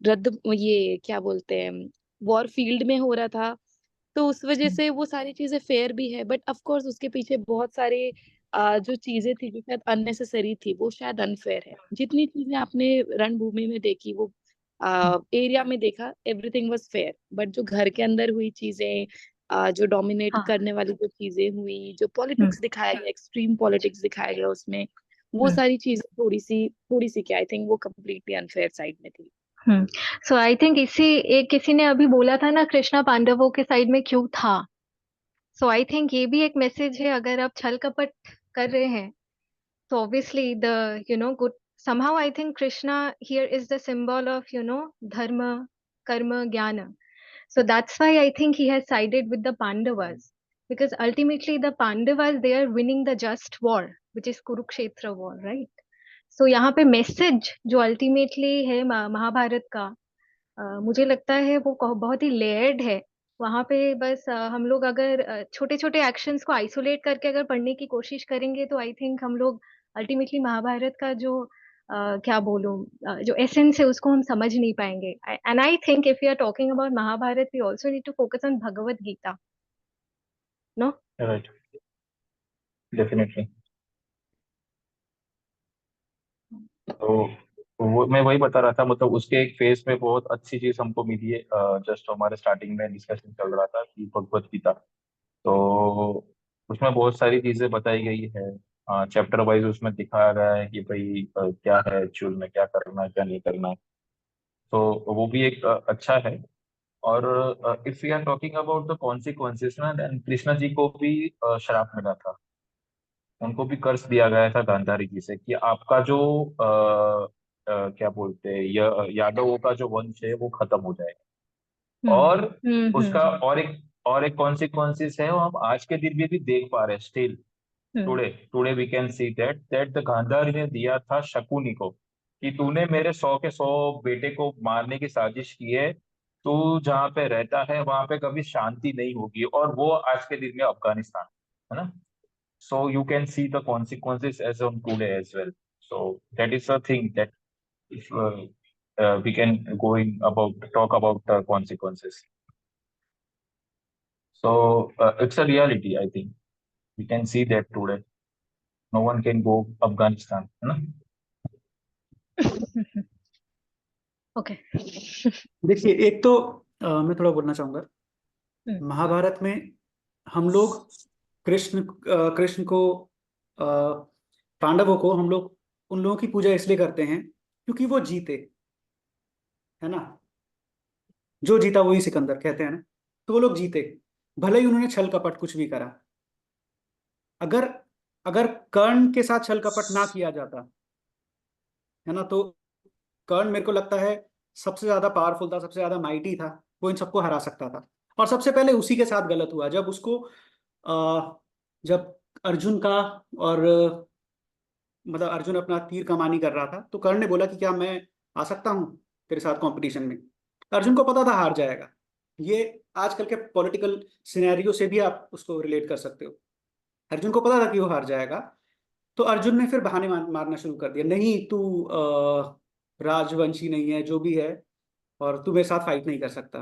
रद्द ये क्या बोलते हैं वॉर फील्ड में हो रहा था, तो उस वजह से वो सारी चीजें फेयर भी है, बट ऑफ कोर्स उसके पीछे बहुत सारे जो चीजें थी जो शायद अननेसेसरी थी वो शायद अनफेयर है। जितनी चीजें आपने रणभूमि में देखी, वो एरिया में देखा, एवरीथिंग वाज फेयर, बट जो घर के अंदर हुई चीजें, जो डोमिनेट हाँ। करने वाली जो चीजें हुई, जो हम्म। पॉलिटिक्स दिखाया गया, एक्सट्रीम पॉलिटिक्स दिखाया गया उसमें, वो हम्म। सारी चीजें थोड़ी सी क्या, आई थिंक वो कम्प्लीटली अनफेयर साइड में थी। हम्म। सो आई थिंक किसी ने अभी बोला था ना, कृष्णा पांडवों के साइड में क्यों था? सो आई थिंक ये भी एक मैसेज है, अगर आप छल कपट कर रहे हैं तो obviously the good, somehow I think Krishna here is the symbol of dharma, karma, jnana. So that's why I think he has sided with the Pandavas, because ultimately the Pandavas, they are winning the just war, which is Kurukshetra war, right? So यहाँ पे message जो ultimately है महाभारत का, मुझे लगता है वो बहुत ही लेयर्ड है। वहां पे बस हम लोग अगर छोटे छोटे एक्शंस को आइसोलेट करके अगर पढ़ने की कोशिश करेंगे तो आई थिंक हम लोग अल्टीमेटली महाभारत का जो क्या बोलूं, जो एसेंस है उसको हम समझ नहीं पाएंगे। And I think if you are talking about Mahabharata we also need to focus on Bhagavad Gita, no? Right, definitely. तो वो मैं वही बता रहा था, मतलब उसके एक फेस में बहुत अच्छी चीज हमको मिली है। जस्ट हमारे स्टार्टिंग में डिस्कशन चल रहा था कि भगवत गीता, तो उसमें बहुत सारी चीजें बताई गई है। चैप्टर वाइज उसमें दिखाया गया है कि भाई क्या है एक्चुअल में, क्या करना है क्या नहीं करना है। तो वो भी एक अच्छा है। और if we are talking about the consequences ना, देन कृष्णा जी को भी श्राप मिला था। उनको भी कर्ज दिया गया था गांधारी जी से कि आपका जो क्या बोलते हैं यादवों का जो वंश है वो खत्म हो जाएगा। हम्म। और हम्म। उसका हम्म। और एक कॉन्सिक्वेंसेस है, वो हम आज के दिन में भी देख पा रहे हैं still. Hmm. Today today we can see that the Gandhari ने दिया था शकुनी को कि तूने मेरे 100 के 100 बेटे को मारने की साजिश की है। तू जहाँ पे रहता है वहां पे कभी शांति नहीं होगी, और वो आज के दिन में अफगानिस्तान है ना। So you can see the consequences as on today as well. So that is the thing that if we can go in about talk about the consequences. So it's a reality. I think we can see that today. No one can go Afghanistan. है ना? Okay. देखिए, एक तो मैं थोड़ा बोलना चाहूंगा। महाभारत में हम लोग कृष्ण को, अ, पांडवों को हम लोग उन लोगों की पूजा इसलिए करते हैं क्योंकि वो जीते, है ना। जो जीता वही सिकंदर कहते हैं ना। तो वो लोग जीते, भले ही उन्होंने छल कपट कुछ भी करा। अगर अगर कर्ण के साथ छल कपट ना किया जाता, है ना, तो कर्ण मेरे को लगता है सबसे ज्यादा पावरफुल था, सबसे ज्यादा माइटी था, वो इन सबको हरा सकता था। और सबसे पहले उसी के साथ गलत हुआ जब उसको जब अर्जुन का और मतलब अर्जुन अपना तीर कमानी कर रहा था, तो कर्ण ने बोला कि क्या मैं आ सकता हूँ तेरे साथ कंपटीशन में। अर्जुन को पता था हार जाएगा। ये आजकल के पॉलिटिकल सिनेरियो से भी आप उसको रिलेट कर सकते हो। अर्जुन को पता था कि वो हार जाएगा, तो अर्जुन ने फिर बहाने मारना शुरू कर दिया, नहीं तू राजवंशी नहीं है जो भी है, और तू मेरे साथ फाइट नहीं कर सकता,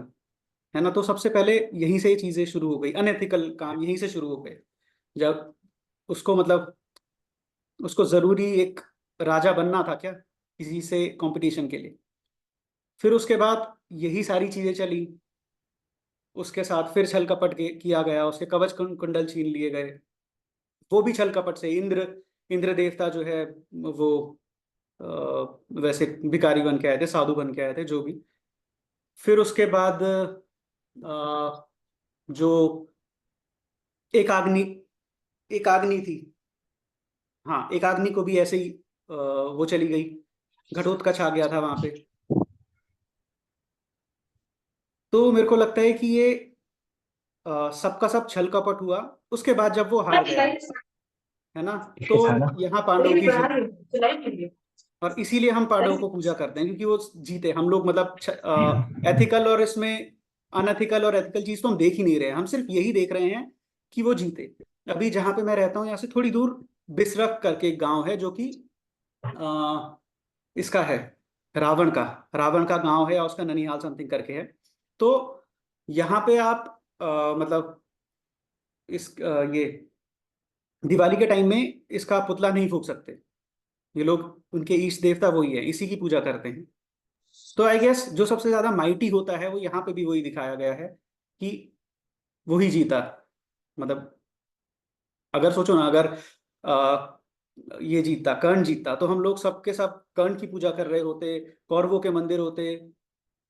है ना। तो सबसे पहले यहीं से ये चीजें शुरू हो गई, अनएथिकल काम यहीं से शुरू हो गए, जब उसको मतलब उसको जरूरी एक राजा बनना था क्या किसी से कंपटीशन के लिए। फिर उसके बाद यही सारी चीजें चली, उसके साथ फिर छल कपट किया गया, उसके कवच कुंडल छीन लिए गए, वो भी छल कपट से। इंद्र देवता जो है वो वैसे भिखारी बन के आए थे, साधु बन के आए थे, जो भी। फिर उसके बाद जो एक आग्नि एक आग्नि थी, हाँ एक आग्नि को भी ऐसे ही वो चली गई, घटोत्कच आ गया था वहां पे। तो मेरे को लगता है कि ये सबका सब छल कपट हुआ। उसके बाद जब वो हार गया, है ना, तो यहाँ पांडव की जीत, और इसीलिए हम पांडवों को पूजा करते हैं क्योंकि वो जीते। हम लोग मतलब एथिकल और इसमें अनएथिकल और एथिकल चीज तो हम देख ही नहीं रहे हैं, हम सिर्फ यही देख रहे हैं कि वो जीते। अभी जहाँ पे मैं रहता हूँ यहाँ से थोड़ी दूर बिसरख करके एक गांव है, जो कि इसका है, रावण का गांव है, और उसका ननिहाल समथिंग करके है। तो यहाँ पे आप मतलब ये दिवाली के टाइम में इसका पुतला नहीं फूंक सकते। ये लोग, उनके इष्ट देवता वही है, इसी की पूजा करते हैं। तो आई गेस जो सबसे ज्यादा माइटी होता है वो यहाँ पे भी वही दिखाया गया है कि वही जीता। मतलब अगर सोचो ना, अगर ये जीतता, कर्ण जीतता, तो हम लोग सबके सब कर्ण की पूजा कर रहे होते, कौरवों के मंदिर होते,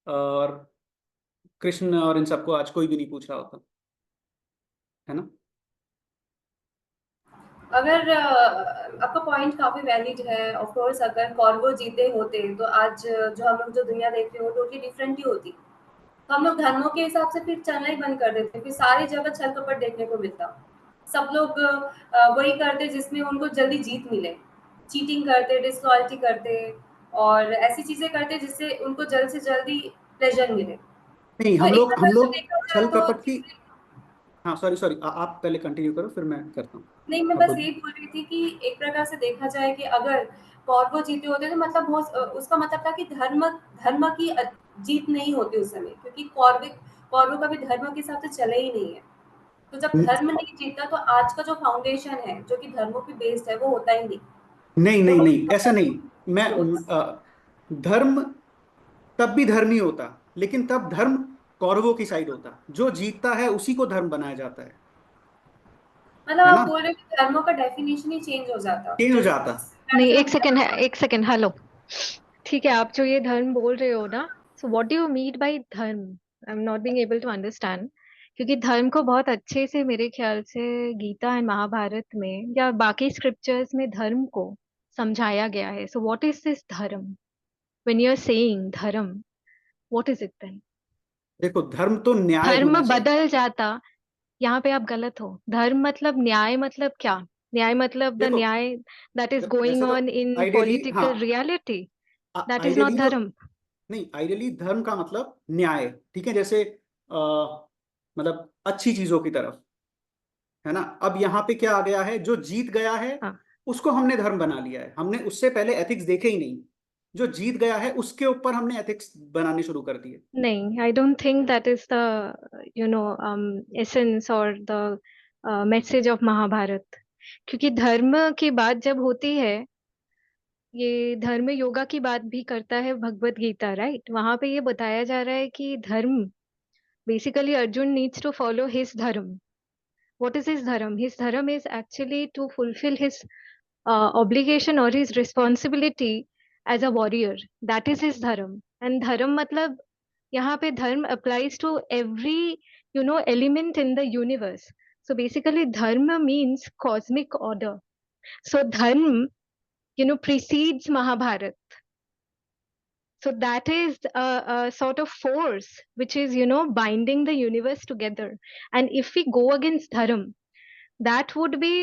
और कृष्ण और इन सबको आज कोई भी नहीं पूछ रहा होता, है ना। अगर आपका पॉइंट काफी वैलिड है। ऑफ कोर्स अगर कॉर्बो जीते होते तो आज जो हम लोग जो दुनिया देख रहे हो टोटली डिफरेंट ही होती। तो हम लोग धर्मों के हिसाब से फिर चलना ही बंद कर देते, फिर सारी जगह छल कपट देखने को मिलता। सब लोग वही करते जिसमें उनको जल्दी जीत मिले, चीटिंग करते, डिसलॉयल्टी करते, और ऐसी चीजें करते जिससे उनको जल्द से जल्दी प्लेजर मिले। नहीं, तो एक हम प्रकार से लोग देखा जाए छल तो कपट की, चीजें, हाँ सॉरी सॉरी, आप पहले कंटिन्यू करो फिर मैं करता हूँ। नहीं मैं आप बस बोलो। यही बोल रही थी कि एक प्रकार से देखा जाए कि अगर कौरव जीते होते तो मतलब वो उसका मतलब था कि धर्म धर्म की जीत नहीं होती उस समय, क्योंकि कौरवों का भी धर्म के हिसाब से चले ही नहीं है। तो जब धर्म नहीं जीतता तो आज का जो फाउंडेशन है जो कि धर्मों पे बेस्ड है वो होता ही नहीं। नहीं तो नहीं वही नहीं, ऐसा नहीं। मैं धर्म तब भी धर्म ही होता, लेकिन तब धर्म कौरवों की साइड होता, जो जीतता है उसी को धर्म बनाया जाता मतलब है आप ना, बोल रहे हो कि धर्मों का डेफिनेशन ही चेंज हो जाता, चेंज हो जैसे जाता। नहीं, एक सेकंड है, एक सेकंड, हेलो। ठीक है, आप जो ये धर्म बोल रहे हो ना, so what do you mean by dharma? I am not being able to understand. क्योंकि धर्म को बहुत अच्छे से मेरे ख्याल से गीता एंड महाभारत में या बाकी स्क्रिप्चर्स में धर्म को समझाया गया है। सो व्हाट इज दिस धर्म? व्हेन यू आर सेइंग धर्म, व्हाट इज इट देन? देखो, धर्म तो न्याय धर्म होना चाहिए। बदल जाता, यहाँ पे आप गलत हो। धर्म मतलब न्याय, मतलब क्या? न्याय मतलब द देखो, न्याय दैट इज गोइंग वैसे तो ऑन इन आइडियली, हाँ, political reality, that is not ideally तो धर्म। नहीं, आइडियली धर्म का मतलब न्याय, ठीक है, जैसे मतलब अच्छी चीजों की तरफ, है ना। अब यहाँ पे क्या आ गया है, जो जीत गया है हाँ, उसको हमने धर्म बना लिया है। हमने उससे पहले एथिक्स देखे ही नहीं, जो जीत गया है उसके ऊपर हमने एथिक्स बनाने शुरू कर दिए। नहीं, I don't think that is the you know essence और द मैसेज ऑफ महाभारत। क्योंकि धर्म की बात जब होती है, ये धर्म योगा की बात भी करता है भगवत गीता, राइट? वहां पे ये बताया जा रहा है कि dharma, basically Arjun needs to follow his dharma. What is his dharam? His dharam is actually to fulfill his obligation or his responsibility as a warrior. That is his dharam. And dharam matlab, यहाँ पे धर्म applies to every element in the universe. So basically dharma means cosmic order. So dharma precedes Mahabharat. So that is a sort of force which is, binding the universe together. And if we go against dharma, that would be,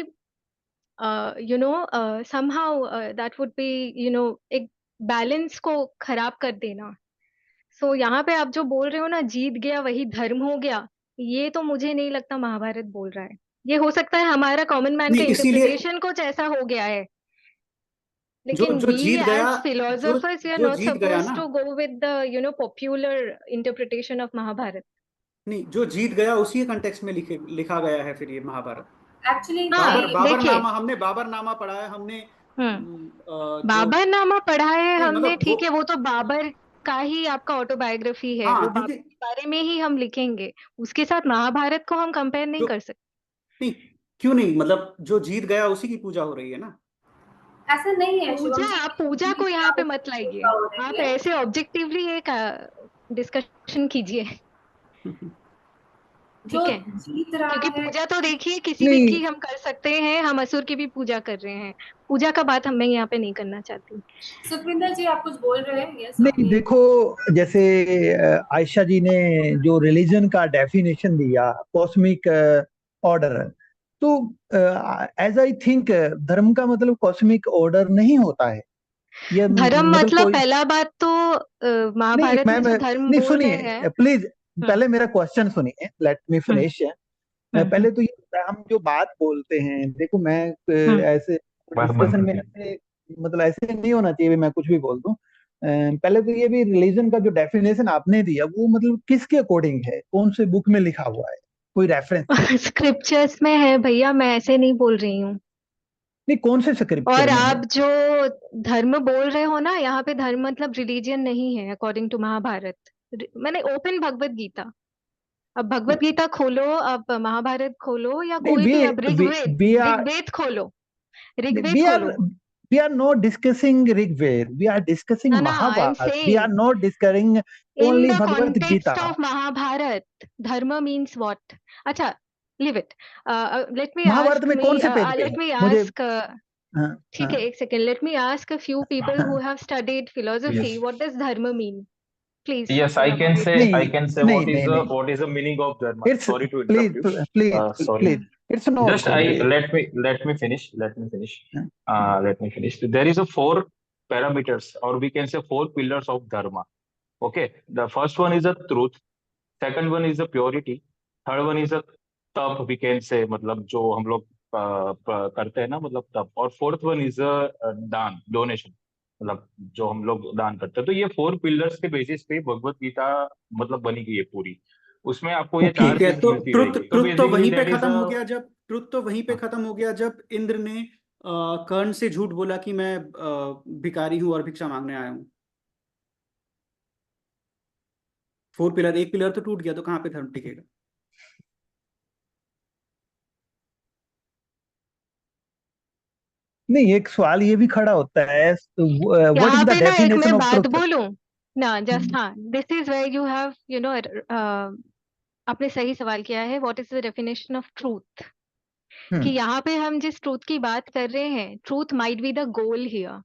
somehow that would be, एक balance को खराब कर देना. सो यहाँ पे आप जो बोल रहे हो ना, जीत गया वही धर्म हो गया, ये तो मुझे नहीं लगता महाभारत बोल रहा है. ये हो सकता है हमारा कॉमन मैन का नहीं, इसीलिए इंटरप्रिटेशन कुछ ऐसा हो गया है, जो लेकिन जो वी जीत गया, एज फिलोसोफर्स वी आर जो नॉट जीत गया सपोज ना, to go with the popular interpretation of Mahabharata. नहीं, जो जीत गया उसी कंटेक्स्ट में लिखा गया है फिर ये महाभारत. एक्चुअली हाँ, देखिए, हमने बाबरनामा पढ़ा है, हमने जो बाबरनामा पढ़ा है नहीं, हमने, मतलब ठीक है, वो तो बाबर का ही आपका ऑटोबायोग्राफी है, हाँ, वो बाबर क्योंकि के बारे में ही हम लिखेंगे, उसके साथ महाभारत को हम कंपेयर नहीं जो कर सकते. नहीं, क्यों नहीं, मतलब जो जीत गया उसी की पूजा हो रही है ना. ऐसा नहीं है शुभम पूजा, जी, आप पूजा को यहाँ पे मत लाइए, हो रही आप है। ऐसे ऑब्जेक्टिवली एक डिस्कशन कीजिए, जो ठीक है, जीत रहा क्योंकि है, पूजा तो देखिए किसी भी नहीं की हम कर सकते हैं, हम असुर की भी पूजा कर रहे हैं, पूजा का बात मैं यहाँ पे नहीं करना चाहती. सुखविंदर जी आप कुछ बोल रहे हैं? यस, नहीं, देखो, जैसे आयशा जी ने जो रिलीजन का डेफिनेशन दिया, कॉस्मिक ऑर्डर, तो एज आई थिंक धर्म का मतलब कॉस्मिक ऑर्डर नहीं होता है. ये धर्म मतलब मतलब कोई पहला बात तो नहीं, महाभारत में जो धर्म नहीं, बोल रहे सुनिए हैं. प्लीज, पहले मेरा क्वेश्चन सुनिए, लेट मी फिनिश. हम्म, पहले तो ये हम जो बात बोलते हैं, देखो मैं ऐसे बात बंद डिस्कशन कर में दी. ऐसे, मतलब ऐसे नहीं होना चाहिए मैं कुछ भी बोल दूं. पहले तो ये भी रिलीजन का जो डेफिनेशन आपने दिया वो मतलब किसके अकॉर्डिंग है, कौन से बुक में लिखा हुआ है, कोई रेफरेंस? स्क्रिप्चर्स में है भैया, मैं ऐसे नहीं बोल रही हूँ. नहीं, कौन से स्क्रिप्चर और में है? आप जो धर्म बोल रहे हो ना, यहाँ पे धर्म मतलब रिलीजियन नहीं है अकॉर्डिंग टू महाभारत. मैंने ओपन भगवत गीता, अब भगवत गीता खोलो, अब महाभारत खोलो, या नहीं, कोई भी, अब ऋग्वेद, वी आर ऋग्वेद खोलो, ऋग्वेद वी आर खोलो. we are not discussing Rigved, we are discussing ना, I am Mahabharat, we are saying not discussing in only the Bhagavad Gita. context of Mahabharat, dharma means what? Acha, leave it. Let me Mahabharata ask में कौन me. से page पे Let है me मुझे? ask. हाँ, ठीक हाँ, है, एक second. Let me ask a few people who हाँ. have studied philosophy. Yes. What does dharma mean? Please Yes, I can elaborate. say, नहीं, I can say नहीं, नहीं, नहीं. what is the meaning of dharma. It's Sorry to please, interrupt you. please, Sorry. please. It's not. Just let me finish. Let me finish. हाँ, Let me finish. There is a four parameters, or we can say four pillars of dharma. Okay. The first one is the truth. Second one is the purity. Third one is the तप, we can say, मतलब जो हम लोग करते हैं ना, मतलब तप. और फोर्थ वन इज दान, डोनेशन, मतलब जो हम लोग दान करते हैं. तो ये फोर पिलर्स के बेसिस पे भगवत गीता मतलब बनी गई है पूरी. उसमें आपको ये चार ठीक है, चीज तो मिलती ट्रुथ रहेगी. तो ट्रुथ तो बेसिकली वहीं पे दैट इज खत्म हो गया जब ट्रुथ तो वहीं पे खत्म हो गया जब इंद्र ने कर्ण से झूठ बोला कि मैं भिखारी हूं और भिक्षा मांगने आया हूं. फोर पिलर, एक पिलर तो टूट गया, तो कहाँ पे धर्म टिकेगा? नहीं, एक सवाल ये भी खड़ा होता है, व्हाट इज यहाँ द पे ना एक डेफिनेशन मैं ऑफ बात ट्रुथ? बोलूं ना, जस्ट, हाँ, this is where you have, आपने सही सवाल किया है. What is the definition of truth? कि यहाँ पे हम जिस ट्रूथ की बात कर रहे हैं, truth might be the goal here.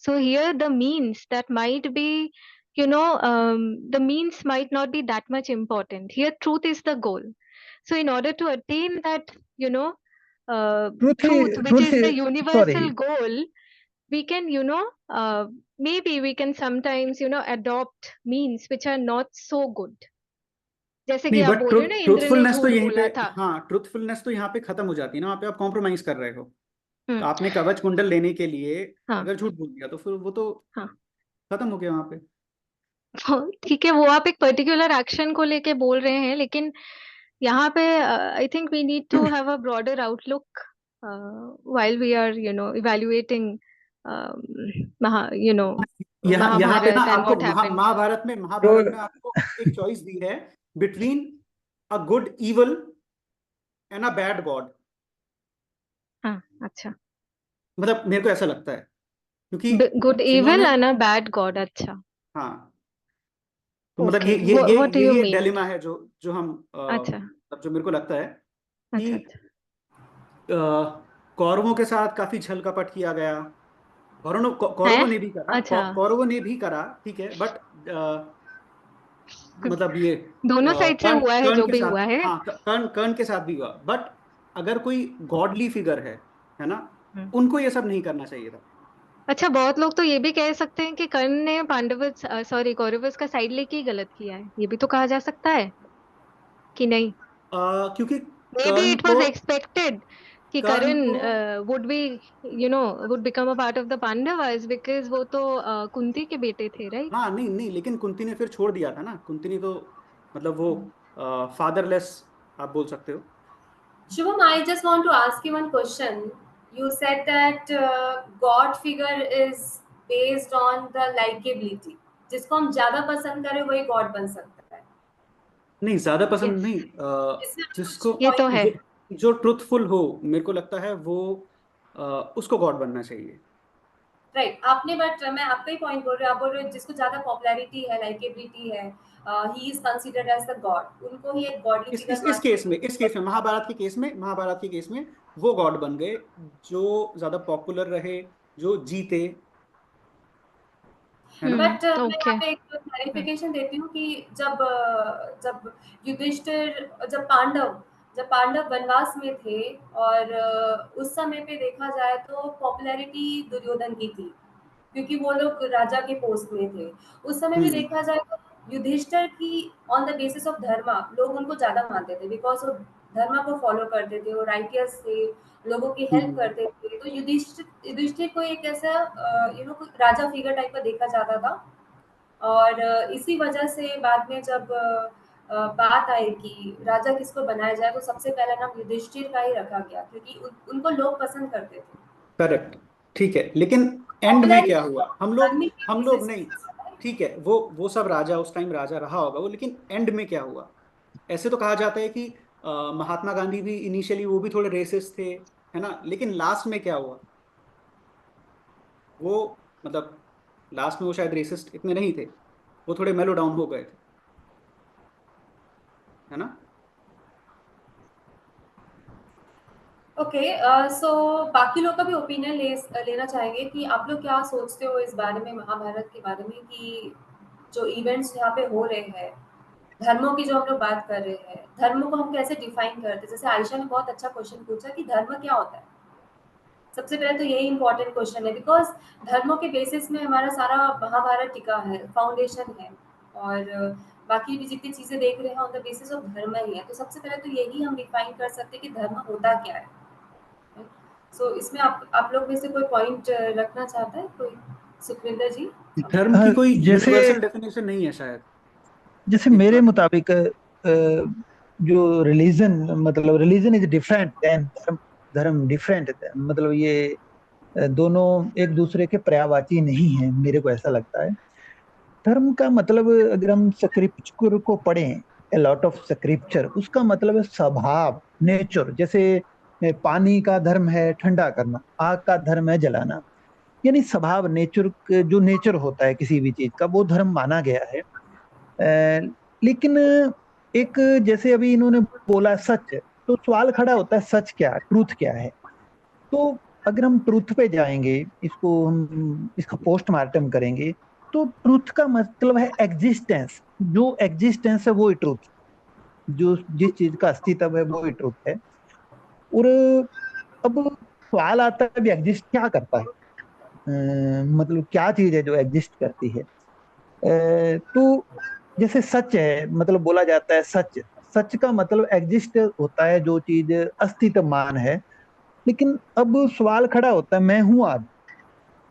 So here the means that might be, the means might not be that much important. Here truth is the goal. So in order to attain that, truth, which truth is the sorry, universal goal, we can, maybe we can sometimes, adopt means which are not so good. जैसे कि नहीं, आप but बोल रहे हो ना, इंद्र ने truthfulness तो झूठ यहीं पे, बोला था. हाँ, ट्रुथफुलनेस तो यहाँ पे खत्म हो जाती है ना, वहाँ पे आप कॉम्प्रोमाइज कर रहे हो. तो हम्म, आपने कवच कुंडल लेने के लिए हाँ, अगर झूठ बोल दिया तो फिर वो तो हाँ. खत्म हो गया वहां पे. ठीक है, वो आप एक पर्टिकुलर एक्शन को लेके बोल रहे हैं, लेकिन यहाँ पे I think we need to have a broader outlook while we are, evaluating यहाँ पे ना Mahabharat and आपको what happened. महाभारत में आपको एक चॉइस दी है between a good evil and a bad God. हाँ, अच्छा. मतलब मेरे को ऐसा लगता है, क्योंकि गुड इविल जिन्होंने, एंड अ बैड गॉड, अच्छा. हाँ, तो मतलब ओके, व्हाट डू यू ये मीन? डिलेमा है जो जो हम अच्छा, मतलब जो मेरे को लगता है कि अच्छा, अच्छा. कौरवों के साथ काफी छल कपट किया गया, कौरवों ने भी करा, अच्छा। कौरवों ने भी करा, ठीक है, बट मतलब ये दोनों साइड से कर्ण हुआ है कर्ण जो के भी साथ, हुआ है। हाँ कर्ण के साथ भी हुआ, बट अगर कोई गॉडली फिगर है ना, हम्म। उनको ये सब नहीं करना चाहिए था। अच्छा, बहुत लोग तो ये भी कह सकते हैं कि कर्ण ने कौरवस का साइड लेके ही गलत किया है, ये भी तो कहा जा सकता है कि नहीं? क्योंकि maybe Karna it was को एक्सपेक्टेड कि कर्ण को Karan would be would become a part of the Pandavas, because वो तो कुंती के बेटे थे, राइट? हाँ नहीं नहीं, लेकिन कुंती ने फिर छोड़ दिया था ना, कुंती ने तो मतलब वो फादरलेस आप बोल सकते हो। Shubham, I just want to ask you one question. You said that God figure is based on the likability. जिसको हम ज्यादा पसंद करें वही गॉड बन सकता है, नहीं ज्यादा ठीक है? पसंद नहीं, इसमें कुछ जिसको ये तो पॉइंट है। जो ट्रुथफुल हो, मेरे को लगता है वो उसको गॉड बनना चाहिए। राइट आपने, बट मैं आपका ही पॉइंट बोल रही हूँ। आप बोल रहे हो जिसको ज्यादा पॉपुलैरिटी है, लाइकेबिलिटी है, he is considered as the god, उनको ही एक गॉडली फिगर इस मान केस के। में, महाभारत के केस में वो गॉड बन गए जो ज्यादा पॉपुलर रहे, जो जीते, है ना। बट मैं ओके। यहाँ पे एक क्लैरिफिकेशन देती हूँ कि जब युधिष्ठिर, जब पांडव वनवास में थे, और उस समय पे देखा जाए तो पॉपुलैरिटी दुर्योधन की थी, क्योंकि वो लोग राजा के पोस्ट में थे। उस समय भी हम्म देखा जाए तो युधिष्ठिर की ऑन द बेसिस ऑफ धर्मा लोग उनको ज्यादा मानते थे, बिकॉज वो धर्मा को फॉलो करते थे, वो राइटियस थे, लोगों की हेल्प हम्म करते थे। तो युधिष्ठिर को एक ऐसा राजा फिगर टाइप का देखा जाता था। और इसी वजह से बाद में जब बात आई कि राजा किसको बनाया जाए, तो सबसे पहला नाम युधिष्ठिर का ही रखा गया, क्योंकि उनको लोग पसंद करते थे। करेक्ट, ठीक है, लेकिन एंड में क्या पॉपुलैरिटी हुआ, आर्मी के हम लोग बेसिस नहीं, पे। ठीक है, वो सब राजा उस टाइम राजा रहा होगा वो, लेकिन एंड में क्या हुआ। ऐसे तो कहा जाता है कि महात्मा गांधी भी इनिशियली वो भी थोड़े रेसिस्ट थे, है ना, लेकिन लास्ट में क्या हुआ, वो मतलब लास्ट में वो शायद रेसिस्ट इतने नहीं थे, वो थोड़े मेलो डाउन हो गए थे, है ना। ओके, सो बाकी लोग का भी ओपिनियन लेना चाहेंगे कि आप लोग क्या सोचते हो इस बारे में, महाभारत के बारे में, कि जो इवेंट्स यहाँ पे हो रहे हैं, धर्मों की जो हम लोग बात कर रहे हैं, धर्म को हम कैसे डिफाइन करते हैं। जैसे आयशा ने बहुत अच्छा क्वेश्चन पूछा कि धर्म क्या होता है। सबसे पहले तो यही इंपॉर्टेंट क्वेश्चन है, बिकॉज धर्मों के बेसिस में हमारा सारा महाभारत टिका है, फाउंडेशन है, और बाकी भी जितनी चीजें देख रहे हैं ऑन द बेसिस ऑफ धर्म ही है। तो सबसे पहले तो यही हम डिफाइन कर सकते हैं कि धर्म होता क्या है। सो इसमें आप लोग में से कोई पॉइंट रखना चाहता है कोई? सुखविंदर जी। धर्म की कोई जैसे यूनिवर्सल डेफिनेशन नहीं है शायद, जैसे इस मेरे बात। मुताबिक जो रिलीजन, मतलब रिलीजन इज डिफरेंट देन धर्म। धर्म डिफरेंट, मतलब ये दोनों एक दूसरे के पर्यायवाची नहीं है, मेरे को ऐसा लगता है। धर्म का मतलब, अगर हम स्क्रिप्चर को पढ़ें, ए लॉट ऑफ स्क्रिप्चर, उसका मतलब है स्वभाव, नेचर। जैसे पानी का धर्म है ठंडा करना, आग का धर्म है जलाना, यानी स्वभाव, नेचर, जो नेचर होता है किसी भी चीज का, वो धर्म माना गया है। लेकिन एक, जैसे अभी इन्होंने बोला सच, तो सवाल खड़ा होता है सच क्या, ट्रूथ क्या है। तो अगर हम ट्रूथ पे जाएंगे, इसको हम इसका पोस्टमार्टम करेंगे, तो ट्रूथ का मतलब है एग्जिस्टेंस। जो एग्जिस्टेंस है वो ही ट्रूथ, जो जिस चीज का अस्तित्व है वो ही ट्रूथ है। और अब सवाल आता है भी एग्जिस्ट क्या करता है, मतलब क्या चीज है जो एग्जिस्ट करती है। तो जैसे सच है, मतलब बोला जाता है सच, सच का मतलब एग्जिस्ट होता है, जो चीज अस्तित्व मान है। लेकिन अब सवाल खड़ा होता है, मैं हूं आज,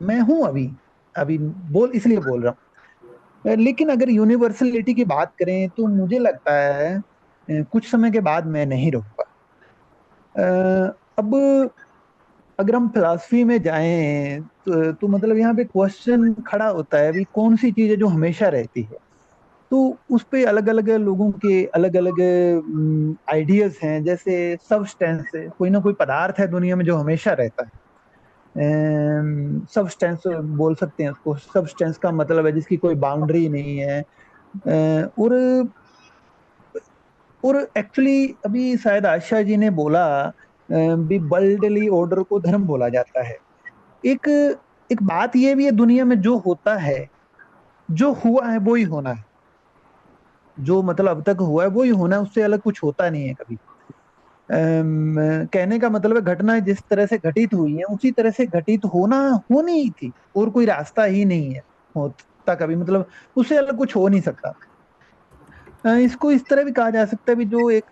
मैं हूं अभी, अभी बोल इसलिए बोल रहा हूँ। लेकिन अगर यूनिवर्सलिटी की बात करें तो मुझे लगता है कुछ समय के बाद मैं नहीं रहूंगा। अब अगर हम फिलॉसफी में जाएं तो मतलब यहाँ पे क्वेश्चन खड़ा होता है, अभी कौन सी चीज है जो हमेशा रहती है। तो उस पे अलग अलग लोगों के अलग अलग आइडियाज हैं। जैसे सबस्टेंस, कोई ना कोई पदार्थ है दुनिया में जो हमेशा रहता है, सबस्टेंस बोल सकते हैं उसको। सबस्टेंस का मतलब है जिसकी कोई बाउंड्री नहीं है। और एक्चुअली अभी शायद आशा जी ने बोला भी वर्ल्डली ऑर्डर को धर्म बोला जाता है। एक एक बात ये भी है, दुनिया में जो होता है, जो हुआ है वो ही होना है, जो मतलब अब तक हुआ है वो ही होना है, उससे अलग कुछ होता नहीं है कभी। कहने का मतलब है घटनाएं जिस तरह से घटित हुई हैं उसी तरह से घटित होनी ही थी, और कोई रास्ता ही नहीं है होता कभी, मतलब उससे अलग कुछ हो नहीं सकता। इसको इस तरह भी कहा जा सकता है भी, जो एक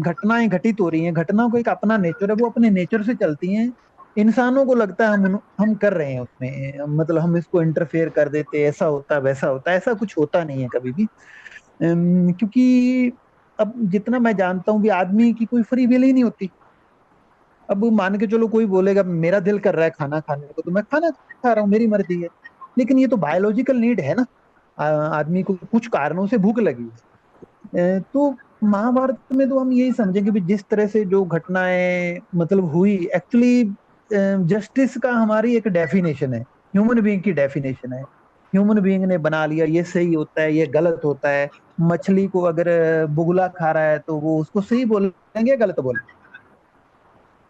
घटनाएं घटित हो रही हैं, घटनाओं का एक अपना नेचर है, वो अपने नेचर से चलती हैं। इंसानों को लगता है हम कर रहे हैं उसमें, मतलब हम इसको इंटरफेयर कर देते, ऐसा होता है वैसा होता है, ऐसा कुछ होता नहीं है कभी भी। क्योंकि अब जितना मैं जानता हूँ भी, आदमी की कोई फ्री विल ही नहीं होती। अब मान के चलो कोई बोलेगा मेरा दिल कर रहा है खाना खाने को, तो मैं खाना खा रहा हूँ, मेरी मर्जी है, लेकिन ये तो बायोलॉजिकल नीड है ना। आदमी को कुछ कारणों से भूख लगी है। तो महाभारत में तो हम यही समझेंगे भी, जिस तरह से जो घटनाएं मतलब हुई, एक्चुअली जस्टिस का हमारी एक डेफिनेशन है, ह्यूमन बीइंग की डेफिनेशन है। ह्यूमन बीइंग ने बना लिया ये सही होता है, ये गलत होता है। मछली को अगर बुगला खा रहा है तो वो उसको सही बोलेंगे, गलत बोलेंगे।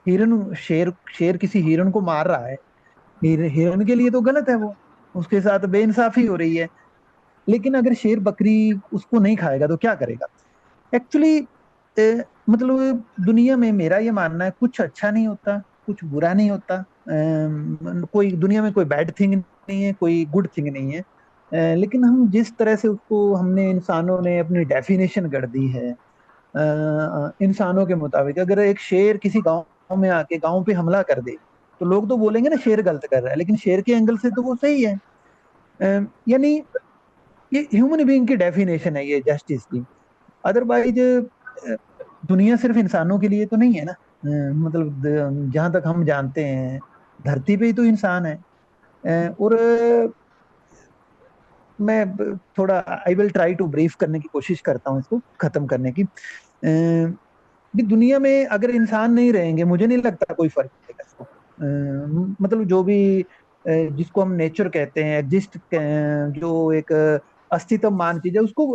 हिरन शेर शेर किसी हिरन को मार रहा है, हिरन के लिए तो गलत है वो, उसके साथ बेइंसाफी हो रही है। लेकिन अगर शेर बकरी उसको नहीं खाएगा तो क्या करेगा? एक्चुअली मतलब दुनिया में मेरा ये मानना है, कुछ अच्छा नहीं होता, कुछ बुरा नहीं होता। कोई दुनिया में कोई बैड थिंग नहीं है, कोई गुड थिंग नहीं है। लेकिन हम जिस तरह से उसको, हमने इंसानों ने अपनी डेफिनेशन कर दी है। इंसानों के मुताबिक अगर एक शेर किसी गांव में आके गांव पे हमला कर दे, तो लोग तो बोलेंगे ना शेर गलत कर रहा है, लेकिन शेर के एंगल से तो वो सही है। यानी ये ह्यूमन बीइंग की डेफिनेशन है ये जस्टिस की। अदरवाइज दुनिया सिर्फ इंसानों के लिए तो नहीं है ना। मतलब जहां तक हम जानते हैं, धरती पे ही तो इंसान है। और मैं थोड़ा I will try to brief करने की कोशिश करता हूँ, इसको खत्म करने की। भी दुनिया में अगर इंसान नहीं रहेंगे, मुझे नहीं लगता कोई फर्क पड़ेगा इसको। मतलब जो भी जिसको हम नेचर कहते हैं, एग्जिस्ट, जो एक अस्तित्व मान चीज है, उसको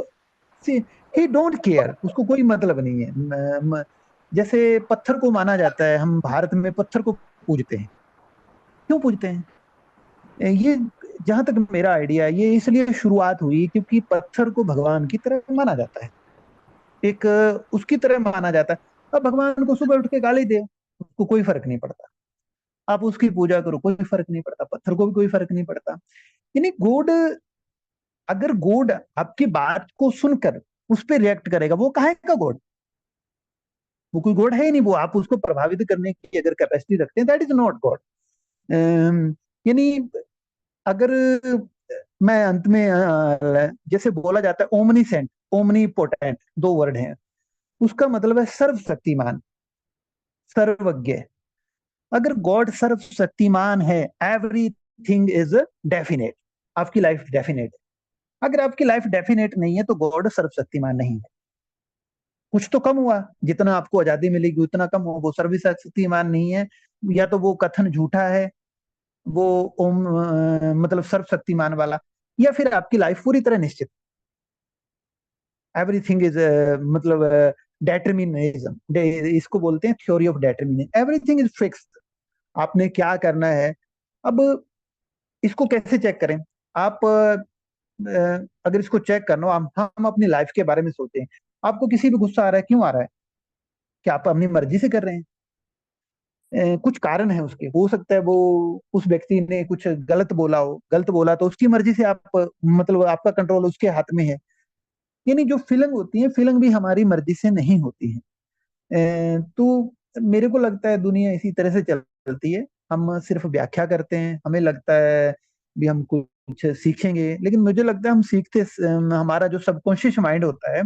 ही डोंट केयर, उसको कोई मतलब नहीं है। जैसे पत्थर को माना जाता है, हम भारत में पत्थर को पूजते हैं। क्यों पूजते हैं? ये जहां तक मेरा आइडिया है, ये इसलिए शुरुआत हुई क्योंकि पत्थर को भगवान की तरह माना जाता है, एक उसकी तरह माना जाता है। अब भगवान को सुबह उठ के गाली दे, उसको कोई फर्क नहीं पड़ता। आप उसकी पूजा करो, कोई फर्क नहीं पड़ता, पत्थर को भी कोई फर्क नहीं पड़ता। यानी गॉड, अगर गॉड आपकी बात को सुनकर उस पर रिएक्ट करेगा, वो काहे का गॉड? वो कोई गॉड है ही नहीं। वो आप उसको प्रभावित करने की अगर कैपेसिटी रखते हैं, दैट इज नॉट गॉड। यानी अगर मैं अंत में जैसे बोला जाता है ओमनीसेंट, ओमनी पोटेंट, दो वर्ड हैं, उसका मतलब है सर्वशक्तिमान, सर्वज्ञ। अगर गॉड सर्वशक्तिमान है, एवरीथिंग इज डेफिनेट, आपकी लाइफ डेफिनेट है। अगर आपकी लाइफ डेफिनेट नहीं है तो गॉड सर्वशक्तिमान नहीं है। कुछ तो कम हुआ, जितना आपको आजादी मिलेगी उतना कम हुआ, वो सर्वशक्तिमान नहीं है। या तो वो कथन झूठा है, वो ओम मतलब सर्वशक्तिमान वाला, या फिर आपकी लाइफ पूरी तरह निश्चित, एवरीथिंग इज मतलब डेटर्मिनिज्म, इसको बोलते हैं theory of determinism, everything is fixed. आपने क्या करना है? अब इसको कैसे चेक करें? आप अगर इसको चेक करना हो, हम अपनी लाइफ के बारे में सोचें। आपको किसी भी गुस्सा आ रहा है, क्यों आ रहा है? क्या आप अपनी मर्जी से कर रहे हैं? कुछ कारण है उसके, हो सकता है वो उस व्यक्ति ने कुछ गलत बोला हो, गलत बोला तो उसकी मर्जी से आप मतलब आपका कंट्रोल उसके हाथ में है। यानी जो फीलिंग होती है, फीलिंग भी हमारी मर्जी से नहीं होती है। तो मेरे को लगता है दुनिया इसी तरह से चलती है। हम सिर्फ व्याख्या करते हैं, हमें लगता है भी हम कुछ सीखेंगे, लेकिन मुझे लगता है हम सीखते, हमारा जो सबकॉन्शियस माइंड होता है,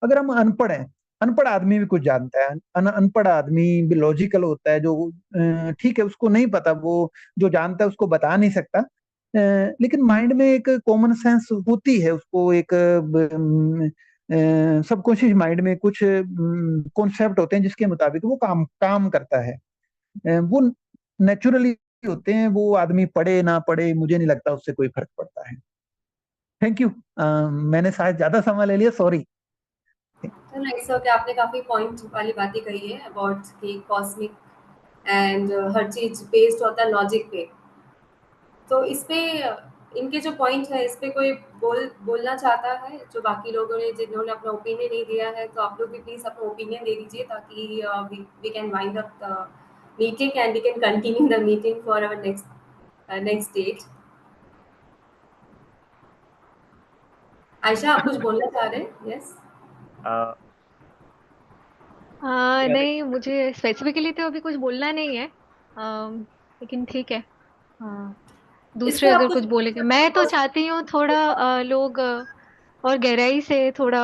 अगर हम अनपढ़ हैं, अनपढ़ आदमी भी कुछ जानता है, अनपढ़ आदमी भी लॉजिकल होता है, जो ठीक है उसको नहीं पता, वो जो जानता है उसको बता नहीं सकता। लेकिन माइंड में एक कॉमन सेंस होती है, उसको एक सबकॉन्शियस माइंड में कुछ कॉन्सेप्ट होते हैं जिसके मुताबिक वो काम काम करता है। वो नेचुरली होते हैं, वो आदमी पढ़े ना पढ़े मुझे नहीं लगता उससे कोई फर्क पड़ता है। Thank you. मैंने शायद ज्यादा समय ले लिया, सॉरी। तो नहीं सर, कि आपने काफी पॉइंट वाली बातें कही है अबाउट कि कॉस्मिक एंड हर चीज बेस्ड होता है लॉजिक पे। तो इस पे इनके जो पॉइंट है, इस पे कोई बोलना चाहता है? जो बाकी लोगों ने जिन्होंने अपना ओपिनियन नहीं दिया है, तो आप लोग भी प्लीज अपना ओपिनियन दे दीजिए, ताकि we can wind up the meeting and we can continue the meeting for our next stage. Ayesha, आप कुछ बोलना चाह रहे हैं? यस। नहीं, मुझे स्पेसिफिकली तो अभी कुछ बोलना नहीं है, लेकिन ठीक है। इस पे दूसरे आप अगर कुछ कुछ बोलेंगे, मैं तो चाहती हूँ थोड़ा लोग और गहराई से थोड़ा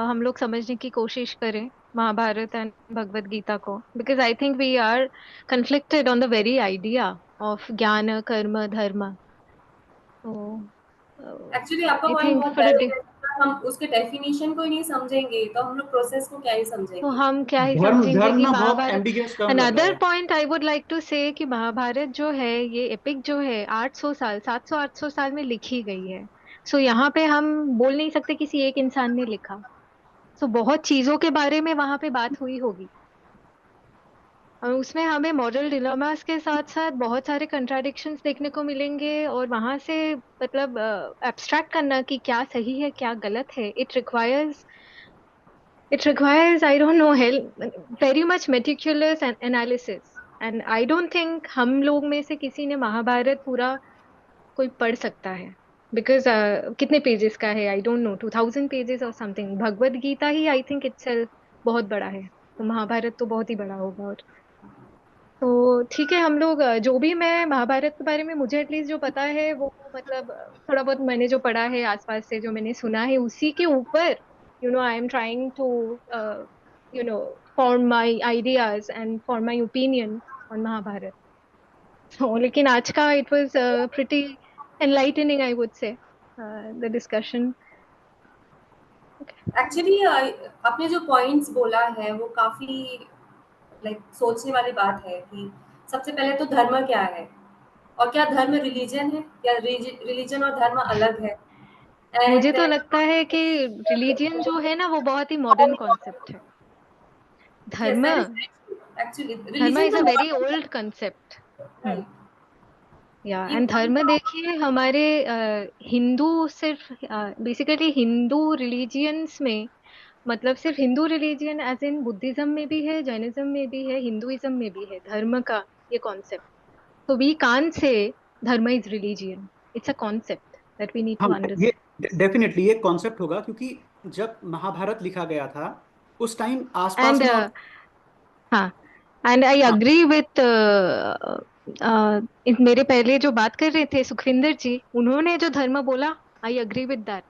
हम लोग समझने की कोशिश करें महाभारत एंड भगवत गीता को, because I think we are conflicted on the very idea of gyan karma dharma. तो एक्चुअली आपका आई पॉइंट थिंक बहुत फॉर वैलिड है। अगर हम उसके डेफिनेशन को ही नहीं समझेंगे तो हम लोग प्रोसेस को क्या ही तो समझेंगे। हम क्या ही धर्म समझेंगे धर्म कि ना बहुत महाभारत। एम्बिगियस टर्म लग रहा अनदर है। Point I would like to say कि महाभारत जो है ये एपिक जो है 800 साल 700 800 साल में लिखी गई है। सो यहाँ पे हम बोल नहीं सकते किसी एक इंसान ने लिखा। सो बहुत चीजों के बारे में वहां पे बात हुई होगी, और उसमें हमें मॉरल डिलेमास के साथ साथ बहुत सारे कंट्राडिक्शंस देखने को मिलेंगे, और वहां से मतलब एब्स्ट्रैक्ट करना कि क्या सही है क्या गलत है, it requires I don't know help, very much meticulous analysis, and I don't think हम लोग में से किसी ने महाभारत पूरा कोई पढ़ सकता है, बिकॉज कितने पेजेस का है, आई डोंट नो, 2000 पेजेस और समथिंग। भगवत गीता ही आई थिंक इटसेल्फ बहुत बड़ा है, तो महाभारत तो बहुत ही बड़ा होगा। और तो ठीक है, हम लोग जो भी, मैं महाभारत के बारे में मुझे एटलीस्ट जो पता है वो मतलब थोड़ा बहुत मैंने जो पढ़ा है आसपास से, जो मैंने सुना है उसी के ऊपर I am trying to you know form my ideas and form my opinion on Mahabharata. तो लेकिन आज का it was pretty enlightening I would say the discussion. Actually आपने जो पॉइंट्स बोला है वो काफी सोचने वाली बात है कि सबसे पहले तो धर्म क्या है, और क्या धर्म रिलीजन है, या रिलीजन और धर्म अलग है। मुझे एंड तो लगता है कि रिलीजियन जो है ना वो बहुत ही मॉडर्न कॉन्सेप्ट है। यस, धर्म दैट इज एक्चुअली धर्म रिलीजन इज तो a very old concept. Right. या एंड इवन धर्म देखिए हमारे हिंदू सिर्फ बेसिकली हिंदू रिलीजियंस में, मतलब सिर्फ Hindu religion as in Buddhism में भी है, जैनिज्म में भी है, हिंदुइज्म में भी है धर्म का ये कॉन्सेप्ट। तो we can't say dharma is religion, it's a concept that we need to हम ये अंडरस्टैंड। डेफिनेटली ये कॉन्सेप्ट होगा, क्योंकि जब महाभारत लिखा गया था उस टाइम आसपास एंड में और हाँ, एंड आई हाँ अग्री विथ मेरे पहले जो बात कर रहे थे सुखविंदर जी, उन्होंने जो धर्म बोला, आई अग्री विथ दैट।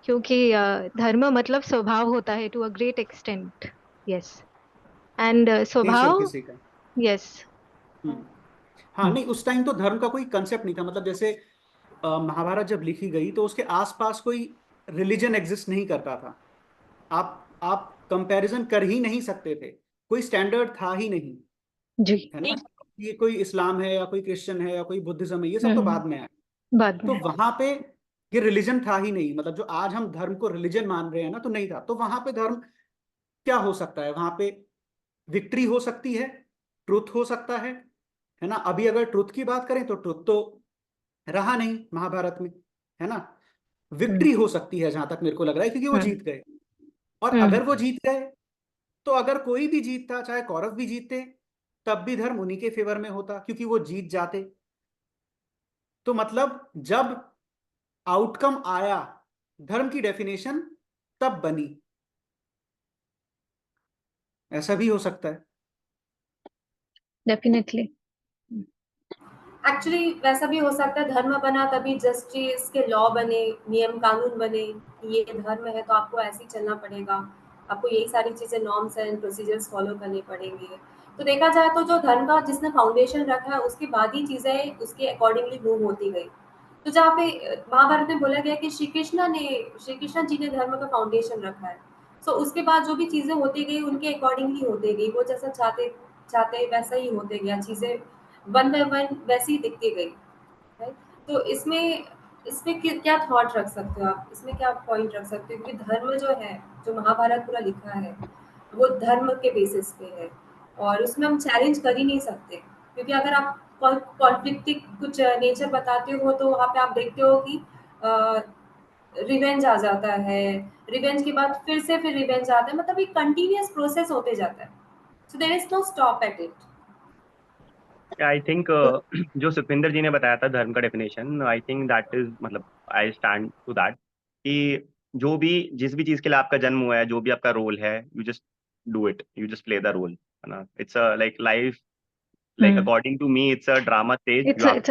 क्योंकि धर्म मतलब स्वभाव होता है to a great extent. Yes, and nature स्वभाव। किसी का। यस। हम्म। हाँ, नहीं उस टाइम तो धर्म का कोई कंसेप्ट नहीं था। मतलब जैसे महाभारत जब लिखी गई तो उसके आसपास कोई रिलीजन एग्जिस्ट नहीं करता था। आप कंपैरिजन कर ही नहीं सकते थे, कोई स्टैंडर्ड था ही नहीं, जी। है ना। ये कोई इस्लाम है या कोई क्रिश्चियन है या कोई बुद्धिज्म है, ये सब तो बाद में आया। बाद तो में। वहां पे ये रिलीजन था ही नहीं। मतलब जो आज हम धर्म को रिलीजन मान रहे हैं ना, तो नहीं था। तो वहां पे धर्म क्या हो सकता है? वहां पे विक्ट्री हो सकती है, ट्रुथ हो सकता है ना। अभी अगर ट्रुथ की बात करें तो ट्रुथ तो रहा नहीं महाभारत में, है ना। हम्म। विक्ट्री हो सकती है जहां तक मेरे को लग रहा है, क्योंकि वो हम्म। जीत गए। और हम्म। अगर वो जीत गए तो अगर कोई भी जीतता, चाहे कौरव भी जीतते, तब भी धर्म उन्हीं के फेवर में होता, क्योंकि वो जीत जाते। तो मतलब जब आउटकम आया, धर्म की डेफिनेशन तब बनी। ऐसा भी हो सकता है। डेफिनेटली। एक्चुअली वैसा भी हो सकता है, धर्म बना तभी जस्टिस के लॉ बने, नियम कानून बने कि ये धर्म है तो आपको ऐसे ही चलना पड़ेगा, आपको यही सारी चीजें नॉर्म्स एंड प्रोसीजर्स फॉलो करने पड़ेंगे। तो देखा जाए तो जो धर्म का जिसने फाउंडेशन रखा है उसके बाद ही चीजें उसके अकॉर्डिंगली मूव होती गई। तो जहाँ पे महाभारत में बोला गया कि श्री कृष्ण जी ने धर्म का फाउंडेशन रखा है, सो उसके बाद जो भी चीजें होती गई उनके अकॉर्डिंगली होती गई, वो जैसा चाहते चाहते वैसा ही होते गया, चीजें वन बाय वन वैसी ही दिखती गई। राइट। तो इसमें इसमें क्या थॉट रख सकते हो आप, इसमें क्या पॉइंट रख सकते हो? क्योंकि धर्म जो है, जो महाभारत पूरा लिखा है, वो धर्म के बेसिस पे है, और उसमें हम चैलेंज कर ही नहीं सकते। क्योंकि अगर आप कॉन्फ्लिक्टिव कुछ नेचर बताते हो, तो वहाँ पे आप देखते हो कि रिवेंज आ जाता है, रिवेंज के बाद फिर रिवेंज आता है, मतलब एक कंटिन्यूअस प्रोसेस होते जाता है, so there is no stop at it. I think जो सुखविंदर जी ने बताया था धर्म का definition, I think that is मतलब आई स्टैंड टू दैट कि जो भी जिस भी चीज के लिए आपका जन्म हुआ है, जो भी आपका रोल है, you just do it, you just play the role, है ना। It's like life, like hmm according to me it's a drama stage. It's it's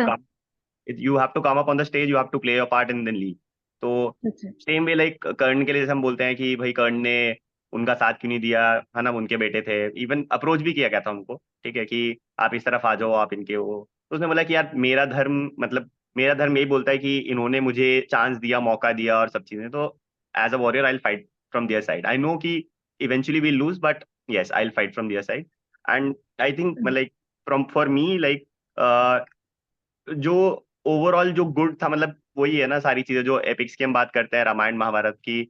You have to come up on the stage, you have to play your part and then leave. तो same way like कर्ण के लिए जैसे हम बोलते हैं कि भाई कर्ण ने उनका साथ क्यों नहीं दिया, है ना, उनके बेटे थे, इवन अप्रोच भी किया गया था उनको, ठीक है, कि आप इस तरफ आ जाओ, आप इनके हो। तो उसने बोला कि यार मेरा धर्म मतलब मेरा धर्म यही बोलता है कि इन्होंने मुझे चांस दिया, मौका दिया और सब चीजें, तो as a warrior I will fight from their side. I know कि eventually we lose, but yes I will fight from their side. And I think like from for me like जो overall जो good था, मतलब वही है ना, सारी चीजें जो एपिक्स की हम बात करते हैं, रामायण महाभारत की,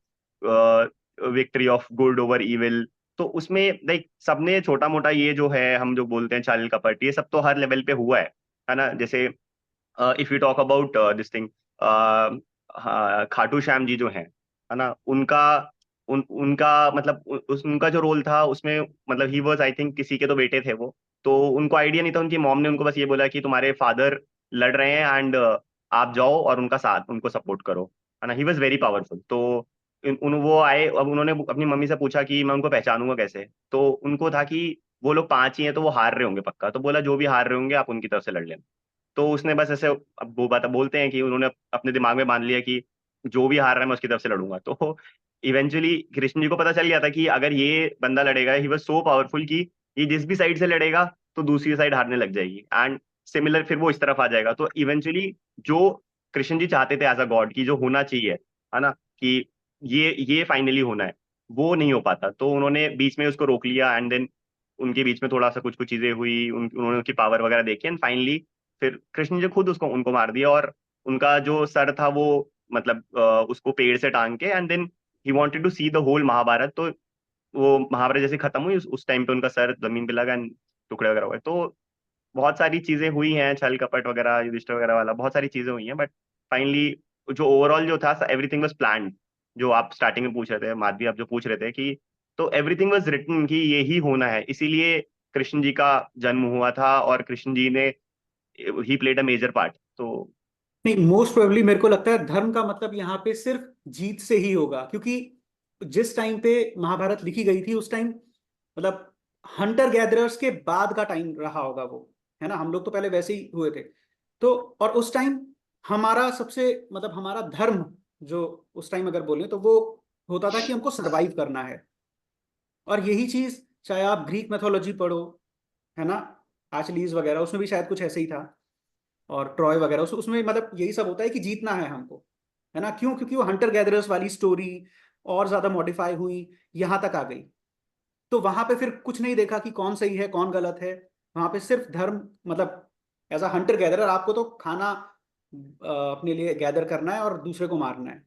victory of good over evil, तो उसमें लाइक सबने छोटा मोटा ये जो है हम जो बोलते हैं छल कपट, ये सब तो हर लेवल पे हुआ है ना। जैसे if you talk about this thing, Khatu Shyam ji जो हैं, है ना, उनका मतलब उनका जो रोल था उसमें, मतलब ही वॉज आई थिंक किसी के तो बेटे थे वो, तो उनको आइडिया नहीं था, उनकी मॉम ने उनको बस ये बोला कि तुम्हारे फादर लड़ रहे हैं एंड आप जाओ और उनका साथ उनको सपोर्ट करो, है ना। He was very powerful. तो वो आए, अब उन्होंने अपनी मम्मी से पूछा कि मैं उनको पहचानूंगा कैसे, तो उनको था कि वो लोग 5 ही हैं तो वो हार रहे होंगे पक्का, तो बोला जो भी हार रहे होंगे आप उनकी तरफ से लड़ लेना। तो उसने बस ऐसे, अब वो बात बोलते हैं कि उन्होंने अपने दिमाग में बांध लिया कि जो भी हार रहा है मैं उसकी तरफ से लड़ूंगा। तो इवेंचुअली कृष्ण जी को पता चल गया था कि अगर ये बंदा लड़ेगा, ही वॉज सो पावरफुल कि ये जिस भी साइड से लड़ेगा तो दूसरी साइड हारने लग जाएगी, एंड सिमिलर फिर वो इस तरफ आ जाएगा। तो इवेंचुअली जो कृष्ण जी चाहते थे एज अ गॉड की जो होना चाहिए, है ना, कि ये फाइनली होना है, वो नहीं हो पाता, तो उन्होंने बीच में उसको रोक लिया, एंड देन उनके बीच में थोड़ा सा कुछ कुछ चीजें हुई, उन्होंने उसकी पावर वगैरह देखी, एंड फाइनली फिर कृष्ण जी खुद उसको उनको मार दिया, और उनका जो सर था वो मतलब उसको पेड़ से टांग के, and then he wanted to see the whole Mahabharata. तो वो महाभारत जैसे खत्म हुई उस टाइम पे उनका सर जमीन पे लगा and टुकड़े वगैरह हुए। तो बहुत सारी चीजें हुई हैं, छल कपट वगैरह, युधिष्ठिर वगैरह वाला, बहुत सारी चीजें हुई हैं, बट फाइनली जो ओवरऑल जो था एवरीथिंग वाज प्लान्ड। जो आप स्टार्टिंग में पूछ रहे थे माधवी, आप जो पूछ रहे थे कि तो एवरीथिंग वाज रिटन कि ये ही होना है, इसीलिए कृष्ण जी का जन्म हुआ था और कृष्ण जी ने he played a major part. तो नहीं, मोस्ट प्रोबेबली मेरे को लगता है धर्म का मतलब यहाँ पे सिर्फ जीत से ही होगा, क्योंकि जिस टाइम पे महाभारत लिखी गई थी उस टाइम मतलब हंटर गैदरर्स के बाद का टाइम रहा होगा वो, है ना। हम लोग तो पहले वैसे ही हुए थे। तो और उस टाइम हमारा सबसे मतलब हमारा धर्म जो उस टाइम अगर बोले तो वो होता था कि हमको सरवाइव करना है। और यही चीज चाहे आप ग्रीक मैथोलॉजी पढ़ो, है ना, आचलीज वगैरह, उसमें भी शायद कुछ ऐसे ही था, और ट्रॉय वगैरह उसमें मतलब यही सब होता है कि जीतना है हमको, है ना। क्यों? क्योंकि वो हंटर गैदरर्स वाली स्टोरी और ज्यादा मॉडिफाई हुई, यहां तक आ गई। तो वहां पे फिर कुछ नहीं देखा कि कौन सही है कौन गलत है। वहां पे सिर्फ धर्म मतलब एज अ हंटर गैदरर आपको तो खाना अपने लिए गैदर करना है और दूसरे को मारना है।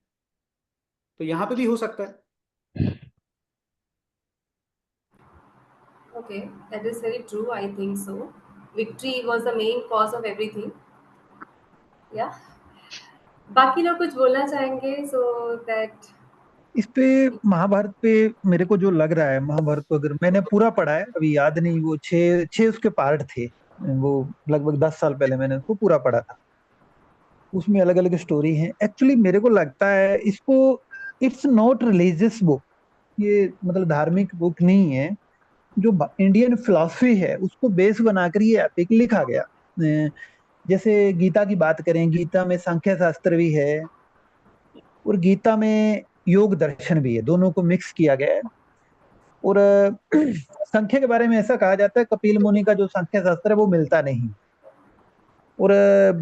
तो यहाँ पे भी हो सकता है। Okay, that is very true. I think so. Victory was the main cause of everything. Yeah. बाकी लोग कुछ बोलना चाहेंगे so that इस पे महाभारत पे मेरे को जो लग रहा है, महाभारत को अगर मैंने पूरा पढ़ा है, अभी याद नहीं, वो छह छह उसके पार्ट थे, वो लगभग 10 साल पहले मैंने उसको पूरा पढ़ा था। उसमें अलग अलग स्टोरी हैं। एक्चुअली मेरे को लगता है इसको, इट्स नॉट रिलीजियस बुक, ये मतलब धार्मिक बुक नहीं है। जो इंडियन फिलॉसफी है उसको बेस बनाकर ये एपिक लिखा गया। जैसे गीता की बात करें, गीता में सांख्य शास्त्र भी है और गीता में योग दर्शन भी है, दोनों को मिक्स किया गया है। और संख्या के बारे में ऐसा कहा जाता है, कपिल मुनि का जो संख्या शास्त्र है वो मिलता नहीं। और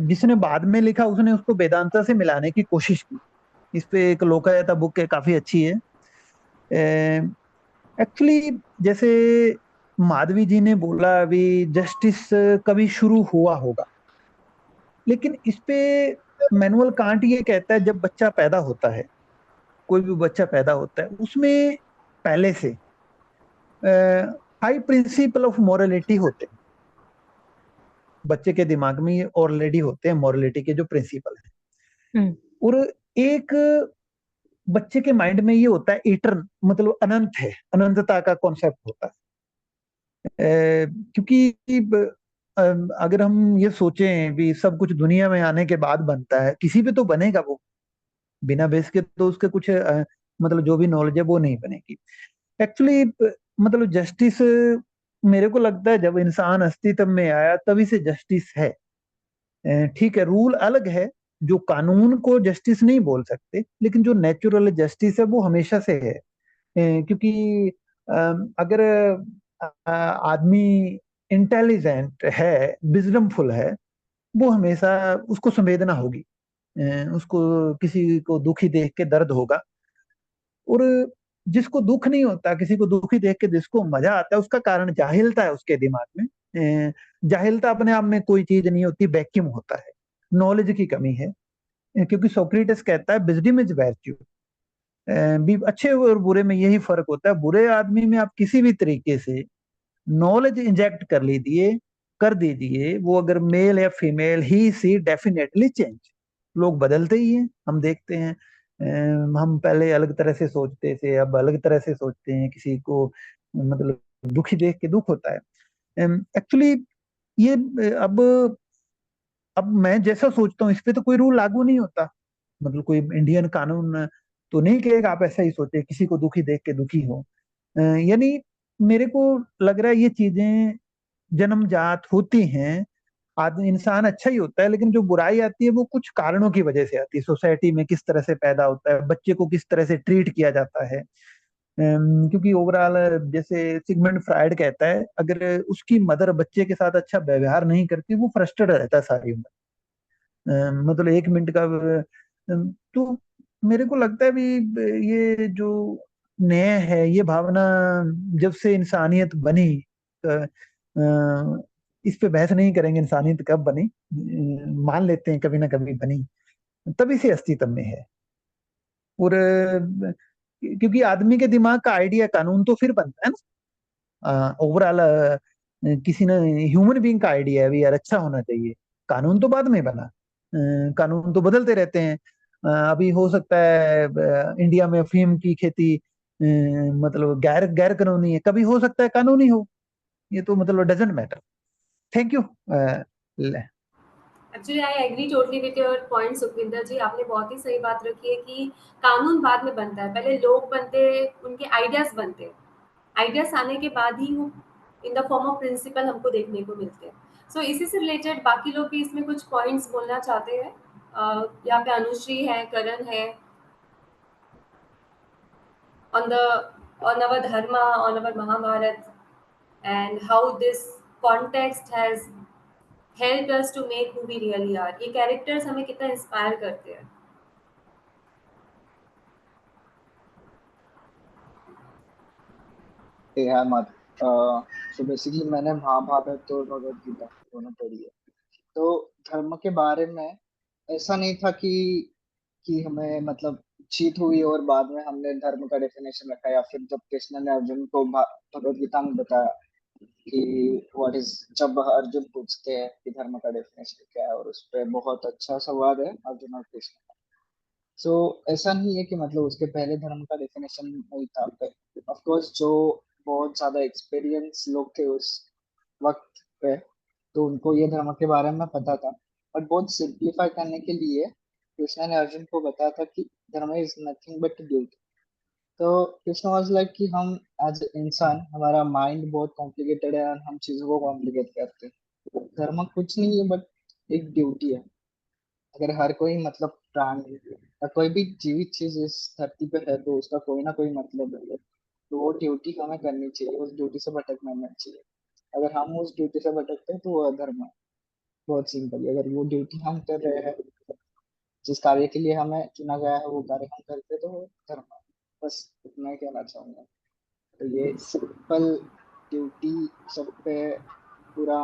जिसने बाद में लिखा उसने उसको वेदांता से मिलाने की कोशिश की। इस पे एक लोकायता बुक है, काफी अच्छी है। एक्चुअली जैसे माधवी जी ने बोला अभी, जस्टिस कभी शुरू हुआ होगा, लेकिन इस पे मैनुअल कांट ये कहता है जब बच्चा पैदा होता है, कोई भी बच्चा पैदा होता है, उसमें पहले से 5 प्रिंसिपल ऑफ मोरालिटी होते हैं। बच्चे के दिमाग में ये ऑलरेडी होते हैं, मॉरलिटी के जो प्रिंसिपल है। और एक बच्चे के माइंड में ये होता है इटर्न, मतलब अनंत है, अनंतता का कॉन्सेप्ट होता है। क्योंकि अगर हम ये सोचें भी सब कुछ दुनिया में आने के बाद बनता है, किसी पे तो बनेगा वो, बिना बेस के तो उसके कुछ मतलब जो भी नॉलेज है वो नहीं बनेगी। एक्चुअली मतलब जस्टिस, मेरे को लगता है जब इंसान अस्तित्व में आया तभी से जस्टिस है। ठीक है, रूल अलग है, जो कानून को जस्टिस नहीं बोल सकते, लेकिन जो नेचुरल जस्टिस है वो हमेशा से है। क्योंकि अगर आदमी इंटेलिजेंट है, विजडमफुल है, वो हमेशा उसको संवेदना होगी, उसको किसी को दुखी देख के दर्द होगा। और जिसको दुख नहीं होता, किसी को दुखी देख के जिसको मजा आता है, उसका कारण जाहिलता है उसके दिमाग में। जाहिलता अपने आप में कोई चीज नहीं होती, वैक्यूम होता है, नॉलेज की कमी है। क्योंकि सोक्रेटिस कहता है विजडम इज वर्च्यू। भी अच्छे और बुरे में यही फर्क होता है। बुरे आदमी में आप किसी भी तरीके से नॉलेज इंजेक्ट कर दीजिए, वो अगर मेल या फीमेल, ही सी डेफिनेटली चेंज। लोग बदलते ही हैं, हम देखते हैं। हम पहले अलग तरह से सोचते थे, अब अलग तरह से सोचते हैं। किसी को मतलब दुखी देख के दुख होता है। एक्चुअली ये अब मैं जैसा सोचता हूँ इस पे तो कोई रूल लागू नहीं होता। मतलब कोई इंडियन कानून तो नहीं कहेगा आप ऐसा ही सोचे, किसी को दुखी देख के दुखी हो। यानी मेरे को लग रहा है ये चीजें जन्मजात होती हैं। आदमी इंसान अच्छा ही होता है, लेकिन जो बुराई आती है वो कुछ कारणों की वजह से आती है। सोसाइटी में किस तरह से पैदा होता है, बच्चे को किस तरह से ट्रीट किया जाता है। क्योंकि ओवरऑल जैसे सिगमंड फ्रायड कहता है, अगर उसकी मदर बच्चे के साथ अच्छा व्यवहार नहीं करती, वो फ्रस्ट्रेटेड रहता है सारी उम्र। मतलब 1 मिनट का तो मेरे को लगता है भी ये जो न्याय है, ये भावना जब से इंसानियत बनी, इस पे बहस नहीं करेंगे इंसानियत कब बनी, मान लेते हैं कभी ना कभी बनी, तभी से अस्तित्व में है। और क्योंकि आदमी के दिमाग का आइडिया, कानून तो फिर बनता है ना। ओवरऑल किसी ने ह्यूमन बीइंग का आइडिया है भी यार अच्छा होना चाहिए, कानून तो बाद में बना। कानून तो बदलते रहते हैं। अभी हो सकता है इंडिया में अफीम की खेती मतलब गैर गैर कानूनी है, कभी हो सकता है कानूनी हो। ये तो मतलब doesn't matter. Thank you. Actually I agree totally with your point Sukhwinder ji. आपने बहुत ही सही बात रखी है कि कानून बाद में बनता है, पहले लोग बनते, उनके आइडियाज बनते, आइडियाज आने के बाद ही वो in the form of principle हमको देखने को मिलते हैं। सो इसी से रिलेटेड बाकी लोग भी इसमें कुछ पॉइंट्स बोलना चाहते हैं। यहाँ पे अनुश्री है, करण है, on our dharma, on our Mahabharat, and how this context has helped us to make who we really are. ये characters हमें कितना inspire करते हैं। हाय मत सो बेसिकली मैंने महाभारत और भगवत गीता दोनों पढ़ी है। तो धर्म के बारे में ऐसा नहीं था कि हमें मतलब जीत हुई और बाद में हमने धर्म का डेफिनेशन रखा, या फिर जब कृष्ण ने अर्जुन को भगवत गीता में बताया कि व्हाट इज, जब अर्जुन पूछते हैं कि धर्म का डेफिनेशन क्या है, और उस पर बहुत अच्छा संवाद है अर्जुन और कृष्ण का। सो ऐसा नहीं है कि मतलब उसके पहले धर्म का डेफिनेशन नहीं था। ऑफ कोर्स जो बहुत ज्यादा एक्सपीरियंस लोग थे उस वक्त पे, तो उनको ये धर्म के बारे में पता था। और बहुत सिंप्लीफाई करने के लिए कृष्ण ने अर्जुन को बताया था कि धर्म इज नथिंग बट ड्यूटी। तो कृष्ण वाज लाइक कि हम एज इंसान, हमारा माइंड बहुत कॉम्प्लिकेटेड है और हम चीजों को कॉम्प्लिकेट करते हैं। धर्म कुछ नहीं है बट एक ड्यूटी है। अगर हर कोई मतलब प्राणी या कोई भी जीवित चीज इस धरती पे है तो उसका कोई ना कोई मतलब है, तो वो ड्यूटी हमें करनी चाहिए, उस ड्यूटी से भटकना नहीं चाहिए। अगर हम उस ड्यूटी से भटकते हैं तो वो अधर्म है। बहुत सिंपल, अगर वो ड्यूटी हम कर रहे हैं, जिस कार्य के लिए हमें चुना गया है वो कार्य हम करते हैं, तो वो धर्म है। बस इतना ही कहना चाहूंगा। तो ये सिंपल ड्यूटी सब पे पूरा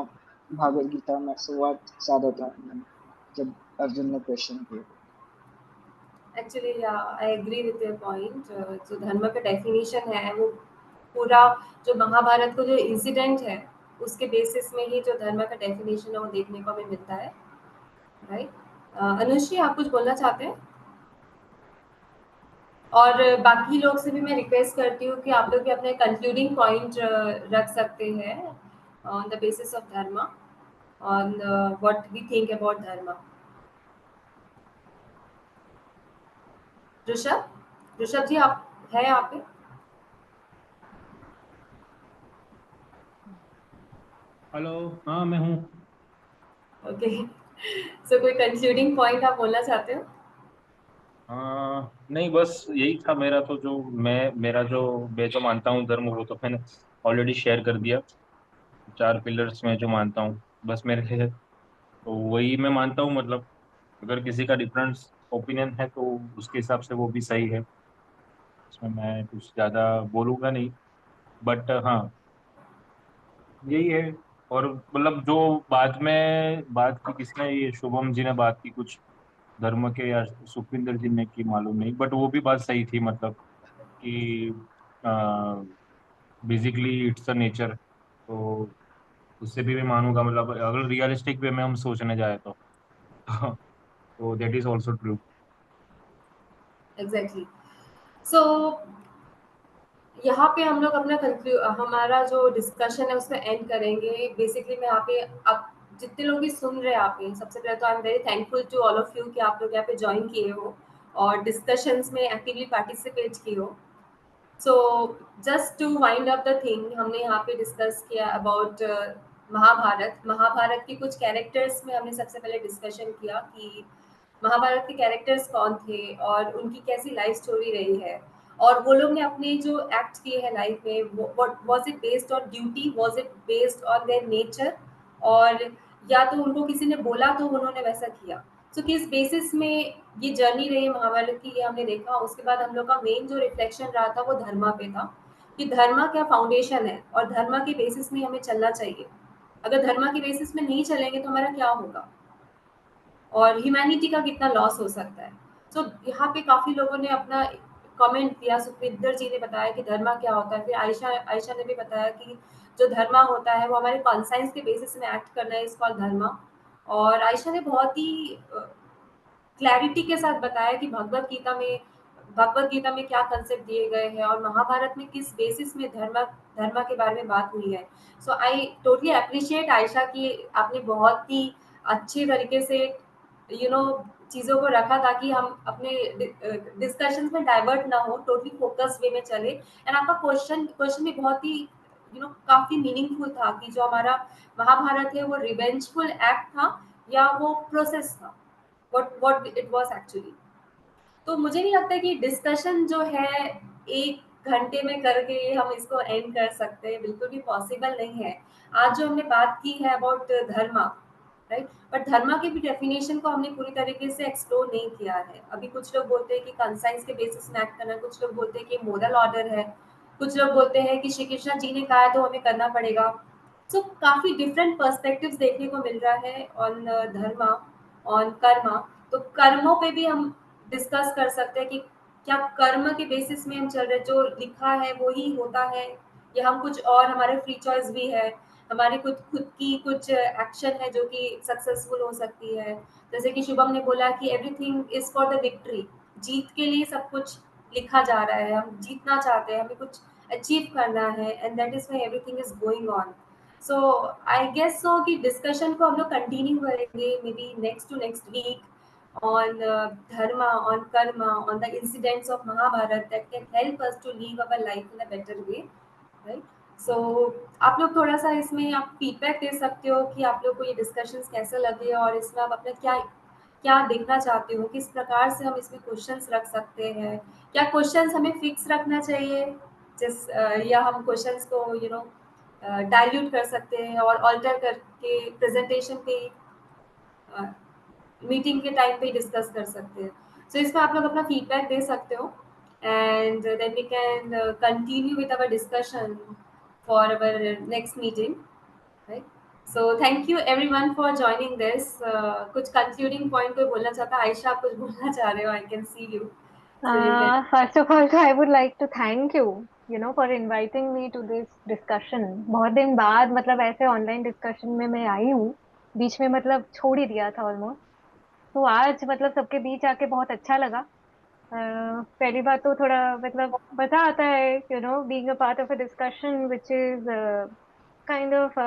भागवत गीता में संवाद साधा था जब अर्जुन ने क्वेश्चन किया। Actually I agree with your point. जो धर्म का डेफिनेशन है वो पूरा जो महाभारत को जो इंसिडेंट है उसके बेसिस में ही जो धर्म का डेफिनेशन है वो देखने को हमें मिलता है, राइट। अनुश्री, आप कुछ बोलना चाहते हैं? और बाकी लोग से भी मैं रिक्वेस्ट करती हूँ कि आप लोग भी अपने कंक्लूडिंग पॉइंट रख सकते हैं on the basis of dharma, on what we think about dharma. Rishabh जी, आप हैं यहाँ पे? हेलो, हाँ मैं हूँ। ओके, सो कोई कंक्लूडिंग पॉइंट आप बोलना चाहते हो? नहीं, बस यही था मेरा। तो जो मैं जो मानता हूँ धर्म, वो तो मैंने ऑलरेडी शेयर कर दिया। 4 पिलर्स में जो मानता हूँ, बस मेरे लिए तो वही मैं मानता हूँ। मतलब अगर किसी का डिफरेंस ओपिनियन है तो उसके हिसाब से वो भी सही है, इसमें मैं कुछ ज़्यादा बोलूँगा नहीं। बट हाँ, यही है। और मतलब जो बाद में बात की किसने, ये शुभम जी ने बात की कुछ धर्म के, या सुखविंदर जी ने की, मालूम नहीं, बट वो भी बात सही थी। मतलब कि बेसिकली इट्स अ नेचर, तो उससे भी मैं मानूंगा। मतलब अगर रियलिस्टिक वे में हम सोचने जाए तो तो that is also true. Exactly. So यहाँ पे हम लोग अपना हमारा जो डिस्कशन है उसमें एंड करेंगे। बेसिकली मैं यहाँ पे आप जितने लोग भी सुन रहे हैं, आप पे सबसे पहले तो I am very thankful to all of you कि आप लोग यहाँ पे ज्वाइन किए हो और डिस्कशंस में एक्टिवली पार्टिसिपेट किए हो। So just to wind up the thing, हमने यहाँ पे डिस्कस किया अबाउट महाभारत के कुछ कैरेक्टर्स में हमने सबसे पहले डिस्कशन किया कि महाभारत के कैरेक्टर्स कौन थे और उनकी कैसी लाइफ स्टोरी रही है, और वो लोग ने अपने जो एक्ट किए हैं लाइफ में, was it based on duty, was it based on their nature, और या तो उनको किसी ने बोला तो उन्होंने वैसा किया। सो किस बेसिस में ये जर्नी रही महाभारत की, ये हमने देखा। उसके बाद हम लोग का मेन जो रिफ्लेक्शन रहा था वो धर्मा पे था कि धर्मा क्या फाउंडेशन है और धर्मा के बेसिस में हमें चलना चाहिए। अगर धर्मा के बेसिस में नहीं चलेंगे तो हमारा क्या होगा और ह्यूमैनिटी का कितना लॉस हो सकता है। सो यहाँ पे काफी लोगों ने अपना कमेंट दिया। सुखविंदर जी ने बताया कि धर्मा क्या होता है, फिर आयशा ने भी बताया कि जो धर्मा होता है वो हमारे कॉन्साइंस के बेसिस में एक्ट करना है, इस कॉल धर्मा। और आयशा ने बहुत ही क्लैरिटी के साथ बताया कि भगवत गीता में क्या कंसेप्ट दिए गए हैं और महाभारत में किस बेसिस में धर्मा के बारे में बात हुई है। सो आई टोटली अप्रिशिएट आयशा कि आपने बहुत ही अच्छे तरीके से चीजों को रखा ताकि हम अपने डिस्कशंस में डाइवर्ट ना हो, टोटली फोकस वे में चले। एंड आपका क्वेश्चन भी बहुत ही काफी मीनिंगफुल था कि जो हमारा महाभारत है वो रिवेंजफुल एक्ट था या वो प्रोसेस था, what it was actually। तो मुझे नहीं लगता कि डिस्कशन जो है 1 घंटे में करके हम इसको एंड कर सकते हैं, बिल्कुल भी पॉसिबल नहीं है। आज जो हमने बात की है अबाउट धर्मा, राइट, बट धर्मा की भी डेफिनेशन को हमने पूरी तरीके से एक्सप्लोर नहीं किया है। अभी कुछ लोग बोलते हैं कि कंसाइंस के बेसिस में एक्ट करना, कुछ लोग बोलते हैं कि मोरल ऑर्डर है, कुछ लोग बोलते हैं कि श्री कृष्ण जी ने कहा है तो हमें करना पड़ेगा। सो काफी डिफरेंट पर्सपेक्टिव्स देखने को मिल रहा है ऑन धर्मा, ऑन कर्मा। तो कर्मों पे भी हम डिस्कस कर सकते हैं कि क्या कर्म के बेसिस में हम चल रहे, जो लिखा है वो ही होता है या हम कुछ और, हमारे फ्री चॉइस भी है, हमारी खुद की कुछ एक्शन है जो कि सक्सेसफुल हो सकती है। जैसे कि शुभम ने बोला कि everything is for the victory, जीत के लिए सब कुछ लिखा जा रहा है, हम जीतना चाहते हैं, हमें कुछ अचीव करना है, and that is why everything is going on. So I guess so कि डिस्कशन को हम लोग कंटिन्यू करेंगे maybe next to next week on dharma, on karma, on the incidents of Mahabharata that can help us to live our life in a better way, right? So आप लोग थोड़ा सा इसमें आप फीडबैक दे सकते हो कि आप लोग को ये डिस्कशंस कैसे लगे और इसमें आप अपना क्या क्या देखना चाहते हो, किस प्रकार से हम इसमें क्वेश्चंस रख सकते हैं, क्या क्वेश्चंस हमें फिक्स रखना चाहिए या हम क्वेश्चंस को डाइल्यूट कर सकते हैं और ऑल्टर करके प्रेजेंटेशन पे मीटिंग के टाइम पे डिस्कस कर सकते हैं। सो इसमें आप लोग अपना फीडबैक दे सकते हो and then we can continue with our discussion for our next meeting, right. So thank you everyone for joining this. कुछ कंक्लूडिंग पॉइंट कोई बोलना चाहता है? आयशा, आप कुछ बोलना चाह रहे हो? I can see you. First of all, I would like to thank you for inviting me to this discussion. बहुत दिन बाद मतलब ऐसे ऑनलाइन डिस्कशन में मैं आई हूँ, बीच में मतलब छोड़ ही दिया था ऑलमोस्ट। तो आज मतलब सबके बीच आके बहुत अच्छा लगा। पहली बात तो थोड़ा मतलब मजा आता है, being a part of a discussion which is kind of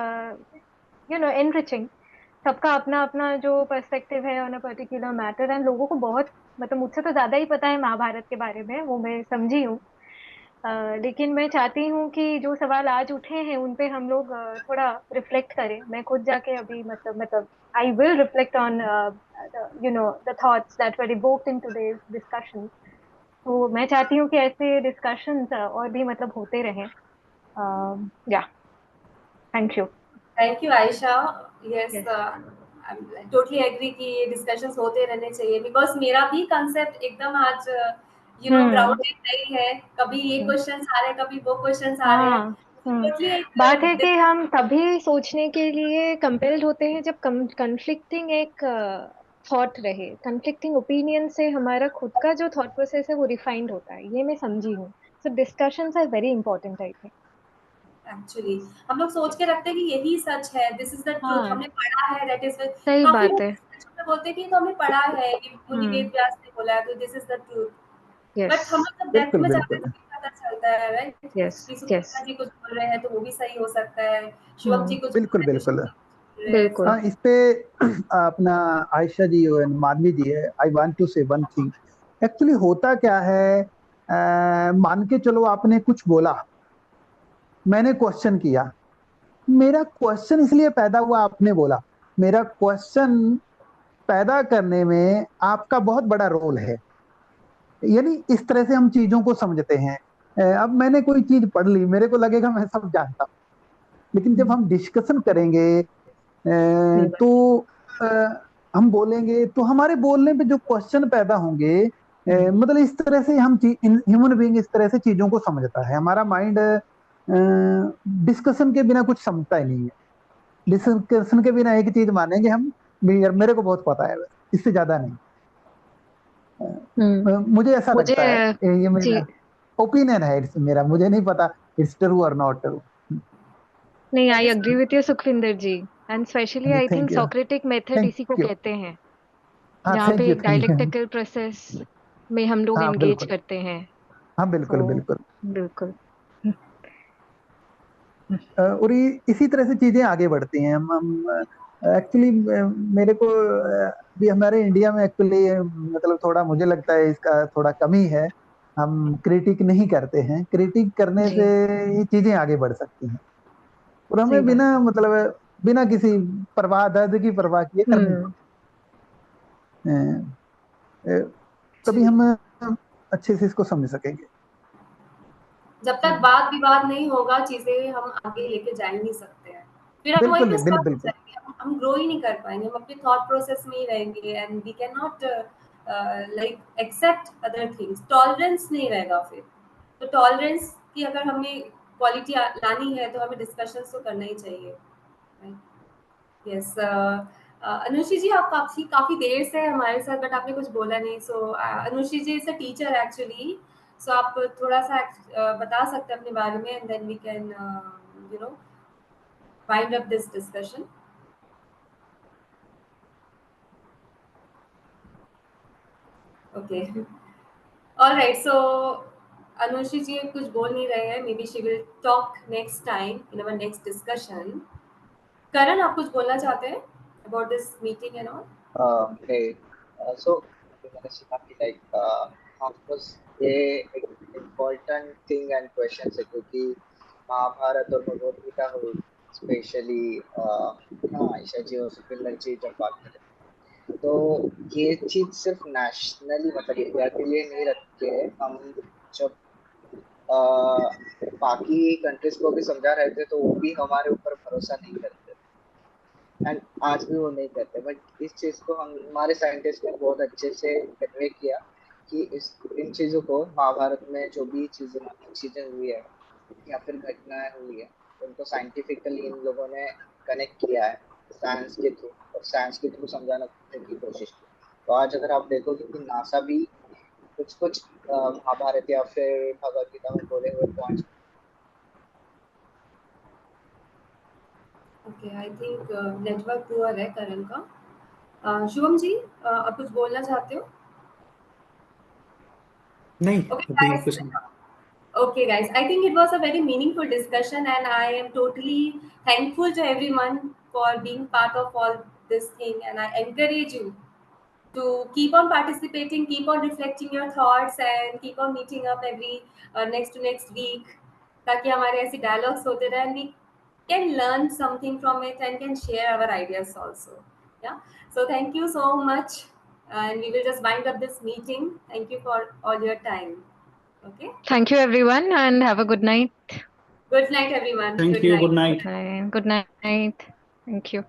enriching. सबका अपना अपना जो पर्सपेक्टिव है on a particular matter, and लोगों को बहुत मतलब मुझसे तो ज्यादा ही पता है महाभारत के बारे में, वो मैं समझी हूँ। लेकिन मैं चाहती हूँ कि जो सवाल आज उठे हैं उन पे हम लोग थोड़ा रिफ्लेक्ट करें। मैं खुद जाके अभी मतलब I will reflect on the thoughts that were evoked in today's discussion. तो मैं चाहती हूँ कि ऐसे डिस्कशंस और भी मतलब होते रहें। या thank you. Thank you Ayesha. Yes, yes. I totally agree कि ये डिस्कशंस होते रहने चाहिए, बिकॉज मेरा भी कंसेप्ट एकदम आज हम्म। ग्राउंडेड नहीं है। कभी ये हम्म। क्वेश्चंस आ रहे हैं, कभी वो क्वेश्चंस आ रहे हैं। हाँ। टोटली एक बात है कि हम तभी सोचने के लिए कंपेल्ड होते हैं जब कंफ्लिक्टिंग एक थॉट रहे, कंफ्लिक्टिंग ओपिनियन से हमारा खुद का जो थॉट प्रोसेस है वो रिफाइंड होता है, ये मैं समझी हूँ। So discussions are very important I think. Actually हम लोग सोच के रखते हैं कि यही सच है, दिस इज द ट्रूथ, हाँ, हमने पढ़ा है, दैट इज सही काफी बात लोग है। डिस्कशन में बोलते हैं कि तो हमने पढ़ा है, ये मुनि हम्म। वेद व्यास ने बोला है, तो this is the truth. Yes. But हम लोग जब डेप्थ बिल्कुल में जाते हैं बिल्कुल। तो पता चलता है, राइट, यस। कि यस। सुमित्रा जी कुछ बोल रहे हैं तो वो भी सही हो सकता है, शिवम जी कुछ बोल बिल्कुल रहे हैं तो बिल्कुल। शिव जी कुछ बोल रहे हैं। बिल्कुल। हाँ, इस पे अपना आयशा जी और माधवी जी है, आई वांट टू से वन थिंग। एक्चुअली होता क्या है, मान के चलो आपने कुछ बोला, मैंने क्वेश्चन किया। मेरा क्वेश्चन इसलिए पैदा हुआ, आपने बोला। मेरा क्वेश्चन पैदा करने में आपका बहुत बड़ा रोल है। यानी इस तरह से हम चीजों को समझते हैं। अब मैंने कोई चीज पढ़ ली, मेरे को लगेगा मैं सब जानता हूँ, लेकिन जब हम डिस्कशन करेंगे सही बात। तो हम बोलेंगे तो हमारे बोलने पे जो क्वेश्चन पैदा होंगे, मतलब इस तरह से हम ह्यूमन बीइंग इस तरह से चीजों को समझता है। हमारा माइंड डिस्कशन के बिना कुछ समझता ही नहीं है। डिस्कशन के बिना एक चीज मानेंगे हम, मेरे को बहुत पता है, बस इससे ज्यादा नहीं। मुझे ऐसा मुझे लगता है, ये जी मेरा ओपिनियन है, मेरा, मुझे नहीं पता इट्स ट्रू और नॉट ट्रू। नहीं, thank I you agree with you Sukhwinder ji. And specially ji, I think thank you. Socratic method thank इसी को यू। कहते हैं, हाँ, जहाँ थैंक पे यू, एक थैंक यू। डायलेक्टिकल प्रोसेस में हम लोग हाँ एंगेज बिल्कुल। करते हैं। हाँ बिल्कुल तो बिल्कुल। बिल्कुल। और इसी तरह से चीजें आगे बढ़ती हैं। हम एक्चुअली मेरे को अभी हमारे इंडिया में एक्चुअली मतलब थोड़ा मुझे लगता है इसका थोड़ा कमी है। हम क्रिटिक नहीं करते हैं, क्रिटिक करने जी। से ये चीजें आगे बढ़ सकती हैं। और सही हमें बात बिना है। मतलब बिना किसी परवाह, दर्द की परवाह किए करनी हम्म। चाहिए। तभी जी। हम अच्छे से इसको समझ सकेंगे। जब तक वाद विवाद नहीं होगा, चीजें हम आगे लेके जा ही नहीं सकते हैं, फिर हम वहीं बिल्कुल पे स्टॉप हो बिल्कुल। जाएंगे, हम ग्रो ही नहीं कर पाएंगे, हम अपने थॉट प्रोसेस में ही रहेंगे, and we can not like accept other things, tolerance नहीं रहेगा फिर। तो टॉलरेंस की अगर हमें क्वालिटी लानी है तो हमें डिस्कशंस तो करना ही चाहिए। यस, अनुषी जी, आप काफी काफी देर से हमारे साथ, बट आपने कुछ बोला नहीं। So Anushi ji is a teacher actually, so आप थोड़ा सा बता सकते हैं अपने बारे में, and then we can you know wind up this discussion. Okay, alright. So Anushi ji कुछ बोल नहीं रहे हैं, maybe she will talk next time in our next discussion. Karan, आप कुछ बोलना चाहते हैं about this meeting and all? Hey, so मैंने सुना कि ऑफ कोर्स ये एक इम्पोर्टेंट थिंग एंड क्वेश्चन है, क्योंकि महाभारत और भगवत गीता हो, स्पेशली आयशा जी और सुखविंदर जी जब बात करें, तो ये चीज सिर्फ नेशनली मतलब इंडिया के लिए नहीं रखे। हम जब बाकी कंट्रीज को भी समझा रहे थे तो वो भी हमारे ऊपर भरोसा नहीं करते, एंड आज भी वो नहीं करते। बट इस चीज को हम हमारे साइंटिस्ट ने बहुत अच्छे से कन्वे किया कि इस इन चीजों को, महाभारत में जो भी चीजें हुई है या फिर घटनाएं हुई है, उनको साइंटिफिकली इन लोगों ने कनेक्ट किया है साइंस के थ्रू, और साइंस के थ्रू समझाने की कोशिश की। तो आज अगर आप देखोगे कि नासा भी कुछ कुछ महाभारत या फिर भगवत गीता में बोले हुए points. Okay, I think network poor है करण का। शुभम जी, आप कुछ बोलना चाहते हो? नहीं, Okay, अभी guys. कुछ नहीं। Okay, guys. I think it was a very meaningful discussion, and I am totally thankful to everyone for being part of all this thing. And I encourage you to keep on participating, keep on reflecting your thoughts, and keep on meeting up every next to next week, ताकि हमारे ऐसे dialogues होते रहे, and we can learn something from it and can share our ideas also. Yeah. So thank you so much, and we will just wind up this meeting. Thank you for all your time. Okay. Thank you everyone and have a good night. Good night, everyone. Thank Good you, night. Good night. Good night. Thank you.